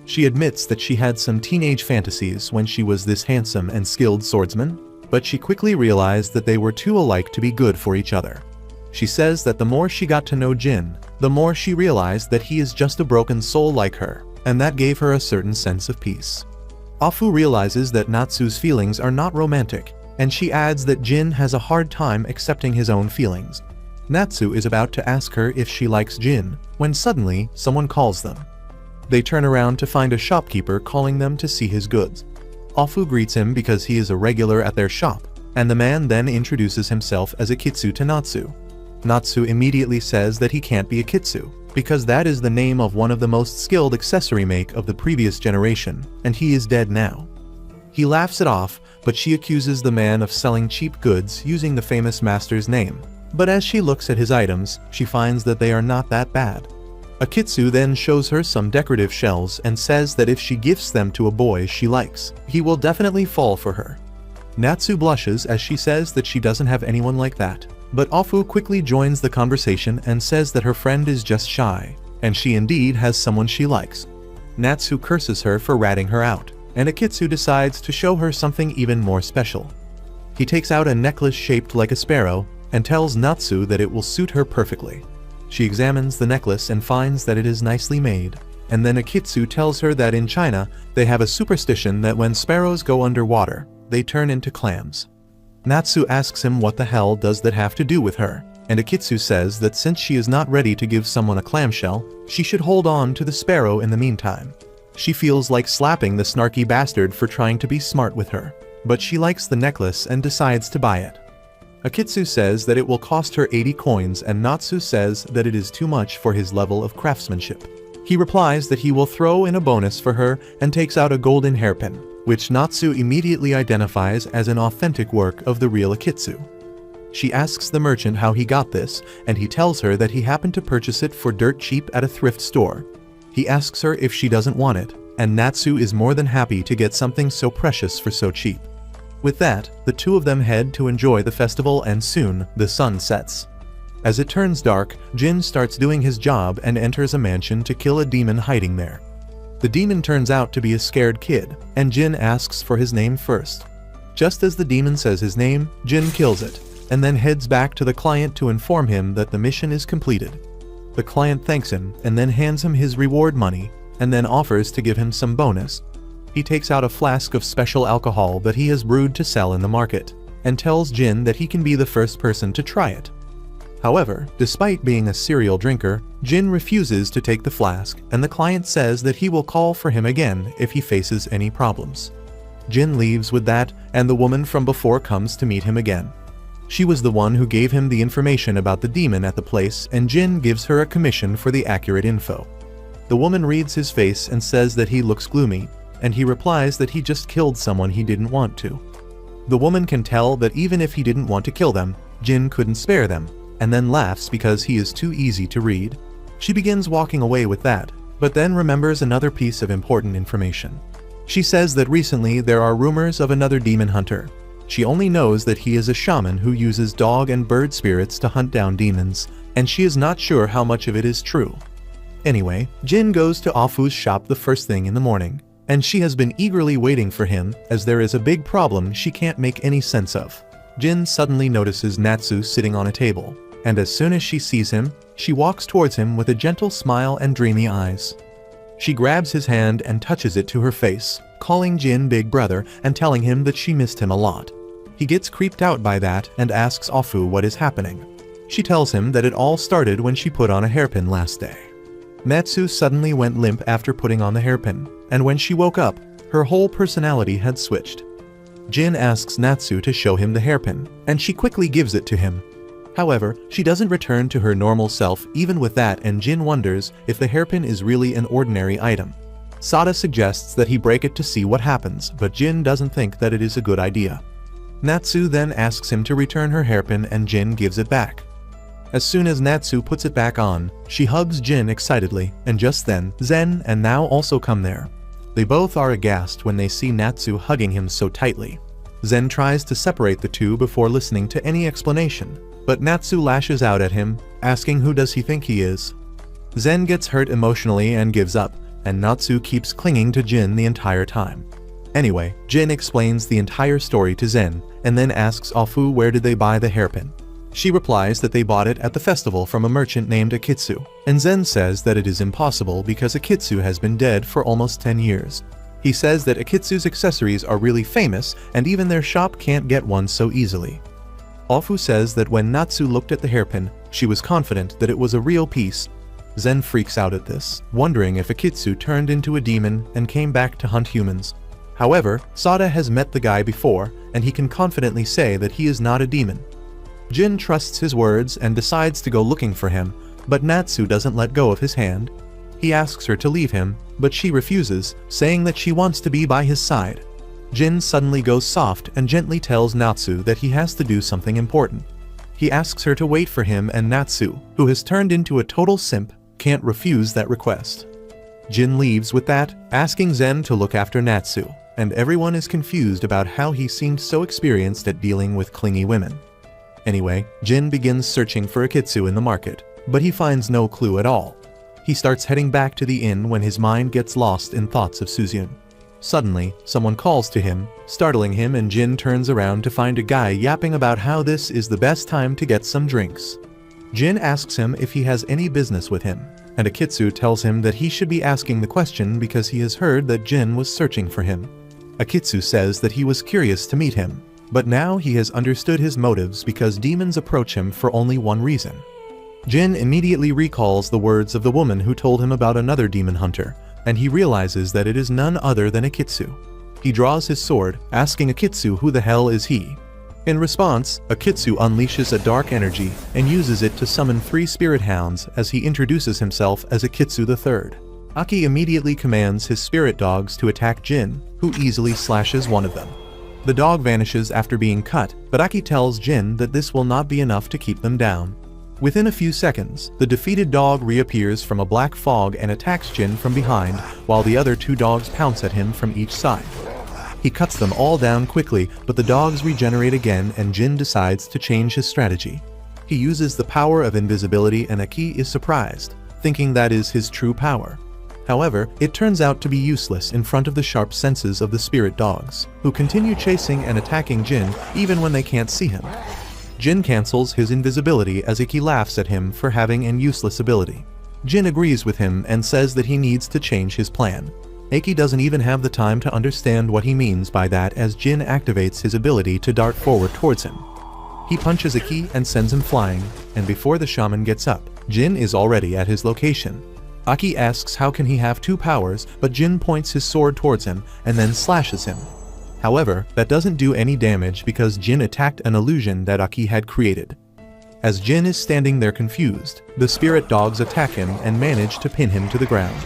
Speaker 1: She admits that she had some teenage fantasies when she was this handsome and skilled swordsman, but she quickly realized that they were too alike to be good for each other. She says that the more she got to know Jin, the more she realized that he is just a broken soul like her, and that gave her a certain sense of peace. Afu realizes that Natsu's feelings are not romantic, and she adds that Jin has a hard time accepting his own feelings. Natsu is about to ask her if she likes Jin, when suddenly someone calls them. They turn around to find a shopkeeper calling them to see his goods. Afu greets him because he is a regular at their shop, and the man then introduces himself as a kitsu to Natsu. Natsu immediately says that he can't be a kitsu, because that is the name of one of the most skilled accessory make of the previous generation, and he is dead now. He laughs it off, but she accuses the man of selling cheap goods using the famous master's name. But as she looks at his items, she finds that they are not that bad. A kitsu then shows her some decorative shells and says that if she gifts them to a boy she likes, he will definitely fall for her. Natsu blushes as she says that she doesn't have anyone like that. But Afu quickly joins the conversation and says that her friend is just shy, and she indeed has someone she likes. Natsu curses her for ratting her out, and Akitsu decides to show her something even more special. He takes out a necklace shaped like a sparrow and tells Natsu that it will suit her perfectly. She examines the necklace and finds that it is nicely made, and then Akitsu tells her that in China they have a superstition that when sparrows go underwater, they turn into clams. Natsu asks him what the hell does that have to do with her, and Akitsu says that since she is not ready to give someone a clamshell, she should hold on to the sparrow in the meantime. She feels like slapping the snarky bastard for trying to be smart with her, but she likes the necklace and decides to buy it. Akitsu says that it will cost her 80 coins and Natsu says that it is too much for his level of craftsmanship. He replies that he will throw in a bonus for her and takes out a golden hairpin, which Natsu immediately identifies as an authentic work of the real Akitsu. She asks the merchant how he got this, and he tells her that he happened to purchase it for dirt cheap at a thrift store. He asks her if she doesn't want it, and Natsu is more than happy to get something so precious for so cheap. With that, the two of them head to enjoy the festival and soon, the sun sets. As it turns dark, Jin starts doing his job and enters a mansion to kill a demon hiding there. The demon turns out to be a scared kid, and Jin asks for his name first. Just as the demon says his name, Jin kills it, and then heads back to the client to inform him that the mission is completed. The client thanks him and then hands him his reward money, and then offers to give him some bonus. He takes out a flask of special alcohol that he has brewed to sell in the market, and tells Jin that he can be the first person to try it. However, despite being a serial drinker, Jin refuses to take the flask, and the client says that he will call for him again if he faces any problems. Jin leaves with that, and the woman from before comes to meet him again. She was the one who gave him the information about the demon at the place, and Jin gives her a commission for the accurate info. The woman reads his face and says that he looks gloomy, and he replies that he just killed someone he didn't want to. The woman can tell that even if he didn't want to kill them, Jin couldn't spare them, and then laughs because he is too easy to read. She begins walking away with that, but then remembers another piece of important information. She says that recently there are rumors of another demon hunter. She only knows that he is a shaman who uses dog and bird spirits to hunt down demons, and she is not sure how much of it is true. Anyway, Jin goes to Afu's shop the first thing in the morning, and she has been eagerly waiting for him as there is a big problem she can't make any sense of. Jin suddenly notices Natsu sitting on a table, and as soon as she sees him, she walks towards him with a gentle smile and dreamy eyes. She grabs his hand and touches it to her face, calling Jin Big Brother and telling him that she missed him a lot. He gets creeped out by that and asks Afu what is happening. She tells him that it all started when she put on a hairpin last day. Natsu suddenly went limp after putting on the hairpin, and when she woke up, her whole personality had switched. Jin asks Natsu to show him the hairpin, and she quickly gives it to him. However, she doesn't return to her normal self even with that, and Jin wonders if the hairpin is really an ordinary item. Sada suggests that he break it to see what happens, but Jin doesn't think that it is a good idea. Natsu then asks him to return her hairpin and Jin gives it back. As soon as Natsu puts it back on, she hugs Jin excitedly, and just then, Zen and Nao also come there. They both are aghast when they see Natsu hugging him so tightly. Zen tries to separate the two before listening to any explanation, but Natsu lashes out at him, asking who does he think he is. Zen gets hurt emotionally and gives up, and Natsu keeps clinging to Jin the entire time. Anyway, Jin explains the entire story to Zen, and then asks Afu where did they buy the hairpin. She replies that they bought it at the festival from a merchant named Akitsu, and Zen says that it is impossible because Akitsu has been dead for almost 10 years. He says that Akitsu's accessories are really famous and even their shop can't get one so easily. Ofu says that when Natsu looked at the hairpin, she was confident that it was a real piece. Zen freaks out at this, wondering if Akitsu turned into a demon and came back to hunt humans. However, Sada has met the guy before, and he can confidently say that he is not a demon. Jin trusts his words and decides to go looking for him, but Natsu doesn't let go of his hand. He asks her to leave him, but she refuses, saying that she wants to be by his side. Jin suddenly goes soft and gently tells Natsu that he has to do something important. He asks her to wait for him, and Natsu, who has turned into a total simp, can't refuse that request. Jin leaves with that, asking Zen to look after Natsu, and everyone is confused about how he seemed so experienced at dealing with clingy women. Anyway, Jin begins searching for Akitsu in the market, but he finds no clue at all. He starts heading back to the inn when his mind gets lost in thoughts of Suzyun. Suddenly, someone calls to him, startling him, and Jin turns around to find a guy yapping about how this is the best time to get some drinks. Jin asks him if he has any business with him, and Akitsu tells him that he should be asking the question because he has heard that Jin was searching for him. Akitsu says that he was curious to meet him, but now he has understood his motives because demons approach him for only one reason. Jin immediately recalls the words of the woman who told him about another demon hunter, and he realizes that it is none other than Akitsu. He draws his sword, asking Akitsu who the hell is he. In response, Akitsu unleashes a dark energy and uses it to summon 3 spirit hounds as he introduces himself as Akitsu III. Aki immediately commands his spirit dogs to attack Jin, who easily slashes one of them. The dog vanishes after being cut, but Aki tells Jin that this will not be enough to keep them down. Within a few seconds, the defeated dog reappears from a black fog and attacks Jin from behind, while the other 2 dogs pounce at him from each side. He cuts them all down quickly, but the dogs regenerate again and Jin decides to change his strategy. He uses the power of invisibility and Aki is surprised, thinking that is his true power. However, it turns out to be useless in front of the sharp senses of the spirit dogs, who continue chasing and attacking Jin even when they can't see him. Jin cancels his invisibility as Iki laughs at him for having an useless ability. Jin agrees with him and says that he needs to change his plan. Aki doesn't even have the time to understand what he means by that as Jin activates his ability to dart forward towards him. He punches Aki and sends him flying, and before the shaman gets up, Jin is already at his location. Aki asks how can he have 2 powers, but Jin points his sword towards him and then slashes him. However, that doesn't do any damage because Jin attacked an illusion that Aki had created. As Jin is standing there confused, the spirit dogs attack him and manage to pin him to the ground.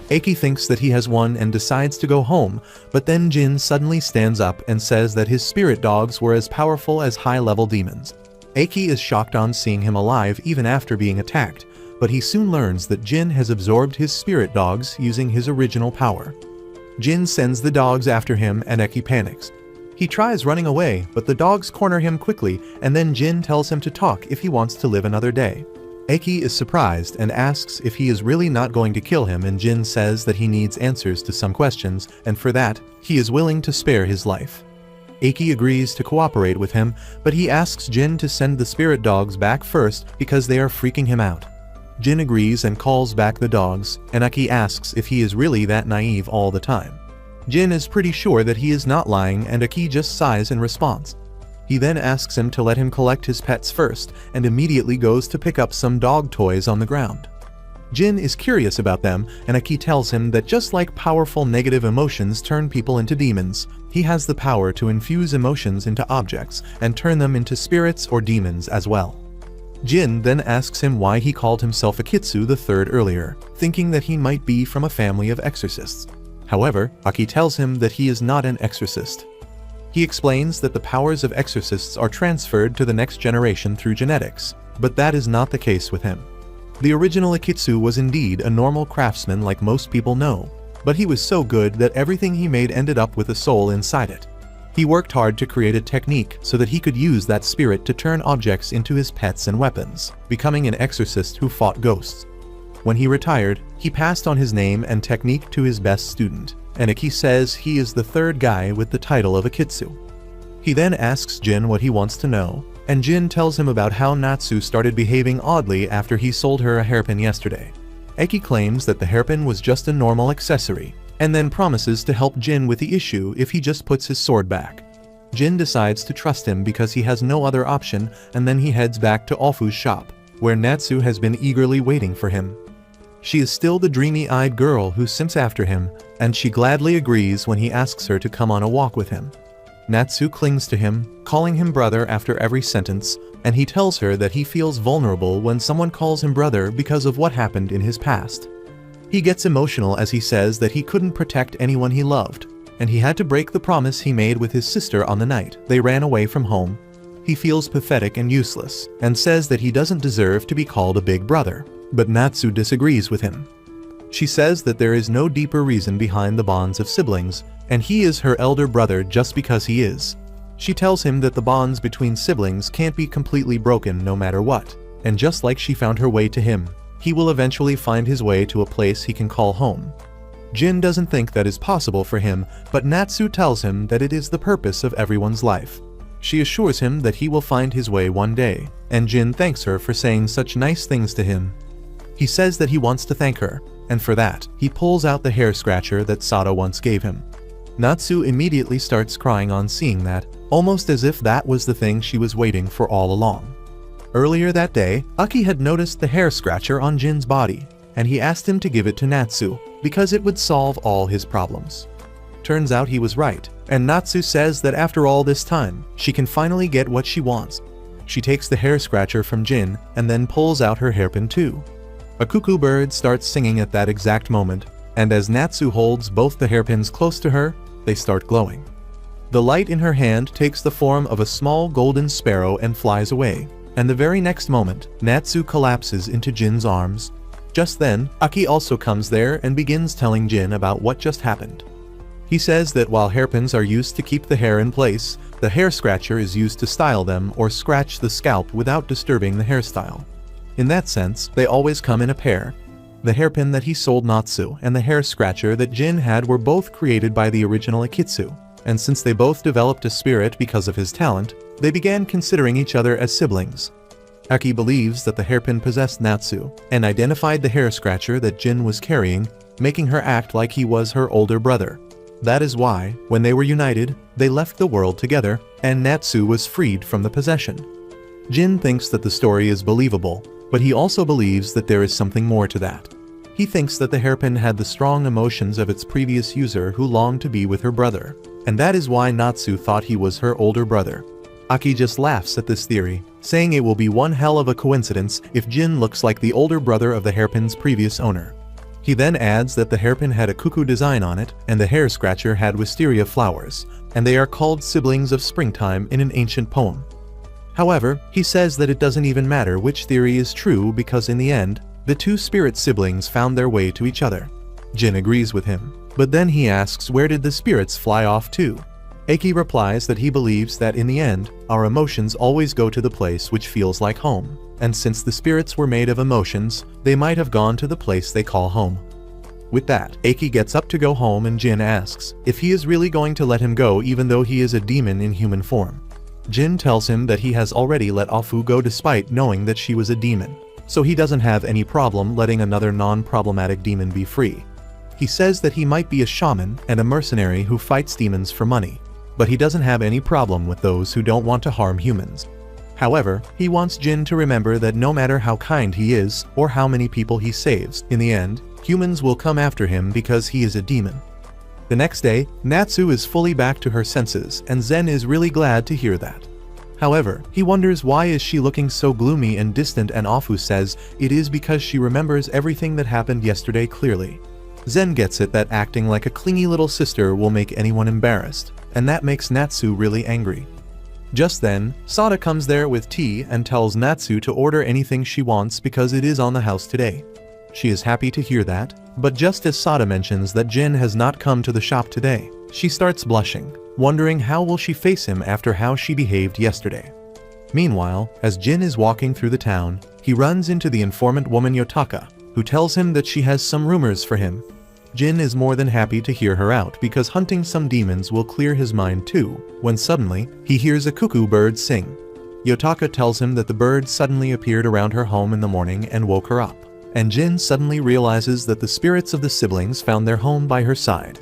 Speaker 1: Aki thinks that he has won and decides to go home, but then Jin suddenly stands up and says that his spirit dogs were as powerful as high-level demons. Aki is shocked on seeing him alive even after being attacked, but he soon learns that Jin has absorbed his spirit dogs using his original power. Jin sends the dogs after him and Aki panics. He tries running away, but the dogs corner him quickly and then Jin tells him to talk if he wants to live another day. Aki is surprised and asks if he is really not going to kill him, and Jin says that he needs answers to some questions, and for that, he is willing to spare his life. Aki agrees to cooperate with him, but he asks Jin to send the spirit dogs back first because they are freaking him out. Jin agrees and calls back the dogs, and Aki asks if he is really that naive all the time. Jin is pretty sure that he is not lying, and Aki just sighs in response. He then asks him to let him collect his pets first, and immediately goes to pick up some dog toys on the ground. Jin is curious about them, and Aki tells him that just like powerful negative emotions turn people into demons, he has the power to infuse emotions into objects and turn them into spirits or demons as well. Jin then asks him why he called himself Akitsu III earlier, thinking that he might be from a family of exorcists. However, Aki tells him that he is not an exorcist. He explains that the powers of exorcists are transferred to the next generation through genetics, but that is not the case with him. The original Akitsu was indeed a normal craftsman like most people know, but he was so good that everything he made ended up with a soul inside it. He worked hard to create a technique so that he could use that spirit to turn objects into his pets and weapons, becoming an exorcist who fought ghosts. When he retired, he passed on his name and technique to his best student, and Aki says he is the 3rd guy with the title of Akitsu. He then asks Jin what he wants to know, and Jin tells him about how Natsu started behaving oddly after he sold her a hairpin yesterday. Eki claims that the hairpin was just a normal accessory, and then promises to help Jin with the issue if he just puts his sword back. Jin decides to trust him because he has no other option, and then he heads back to Ofu's shop, where Natsu has been eagerly waiting for him. She is still the dreamy-eyed girl who simps after him, and she gladly agrees when he asks her to come on a walk with him. Natsu clings to him, calling him brother after every sentence, and he tells her that he feels vulnerable when someone calls him brother because of what happened in his past. He gets emotional as he says that he couldn't protect anyone he loved, and he had to break the promise he made with his sister on the night they ran away from home. He feels pathetic and useless, and says that he doesn't deserve to be called a big brother, but Natsu disagrees with him. She says that there is no deeper reason behind the bonds of siblings, and he is her elder brother just because he is. She tells him that the bonds between siblings can't be completely broken no matter what, and just like she found her way to him, he will eventually find his way to a place he can call home. Jin doesn't think that is possible for him, but Natsu tells him that it is the purpose of everyone's life. She assures him that he will find his way one day, and Jin thanks her for saying such nice things to him. He says that he wants to thank her, and for that, he pulls out the hair scratcher that Sada once gave him. Natsu immediately starts crying on seeing that, almost as if that was the thing she was waiting for all along. Earlier that day, Aki had noticed the hair scratcher on Jin's body, and he asked him to give it to Natsu, because it would solve all his problems. Turns out he was right, and Natsu says that after all this time, she can finally get what she wants. She takes the hair scratcher from Jin, and then pulls out her hairpin too. A cuckoo bird starts singing at that exact moment, and as Natsu holds both the hairpins close to her, they start glowing. The light in her hand takes the form of a small golden sparrow and flies away, and the very next moment, Natsu collapses into Jin's arms. Just then, Aki also comes there and begins telling Jin about what just happened. He says that while hairpins are used to keep the hair in place, the hair scratcher is used to style them or scratch the scalp without disturbing the hairstyle. In that sense, they always come in a pair. The hairpin that he sold Natsu and the hair scratcher that Jin had were both created by the original Akitsu, and since they both developed a spirit because of his talent, they began considering each other as siblings. Aki believes that the hairpin possessed Natsu, and identified the hair scratcher that Jin was carrying, making her act like he was her older brother. That is why, when they were united, they left the world together, and Natsu was freed from the possession. Jin thinks that the story is believable, but he also believes that there is something more to that. He thinks that the hairpin had the strong emotions of its previous user who longed to be with her brother, and that is why Natsu thought he was her older brother. Aki just laughs at this theory, saying it will be one hell of a coincidence if Jin looks like the older brother of the hairpin's previous owner. He then adds that the hairpin had a cuckoo design on it, and the hair scratcher had wisteria flowers, and they are called siblings of springtime in an ancient poem. However, he says that it doesn't even matter which theory is true because in the end, the two spirit siblings found their way to each other. Jin agrees with him, but then he asks where did the spirits fly off to? Aki replies that he believes that in the end, our emotions always go to the place which feels like home, and since the spirits were made of emotions, they might have gone to the place they call home. With that, Aki gets up to go home and Jin asks if he is really going to let him go even though he is a demon in human form. Jin tells him that he has already let Ofu go despite knowing that she was a demon, so he doesn't have any problem letting another non-problematic demon be free. He says that he might be a shaman and a mercenary who fights demons for money, but he doesn't have any problem with those who don't want to harm humans. However, he wants Jin to remember that no matter how kind he is or how many people he saves, in the end, humans will come after him because he is a demon. The next day, Natsu is fully back to her senses and Zen is really glad to hear that. However, he wonders why is she looking so gloomy and distant and Ofu says it is because she remembers everything that happened yesterday clearly. Zen gets it that acting like a clingy little sister will make anyone embarrassed, and that makes Natsu really angry. Just then, Sada comes there with tea and tells Natsu to order anything she wants because it is on the house today. She is happy to hear that, but just as Sada mentions that Jin has not come to the shop today, she starts blushing, wondering how will she face him after how she behaved yesterday. Meanwhile, as Jin is walking through the town, he runs into the informant woman Yotaka, who tells him that she has some rumors for him. Jin is more than happy to hear her out because hunting some demons will clear his mind too, when suddenly, he hears a cuckoo bird sing. Yotaka tells him that the bird suddenly appeared around her home in the morning and woke her up. And Jin suddenly realizes that the spirits of the siblings found their home by her side.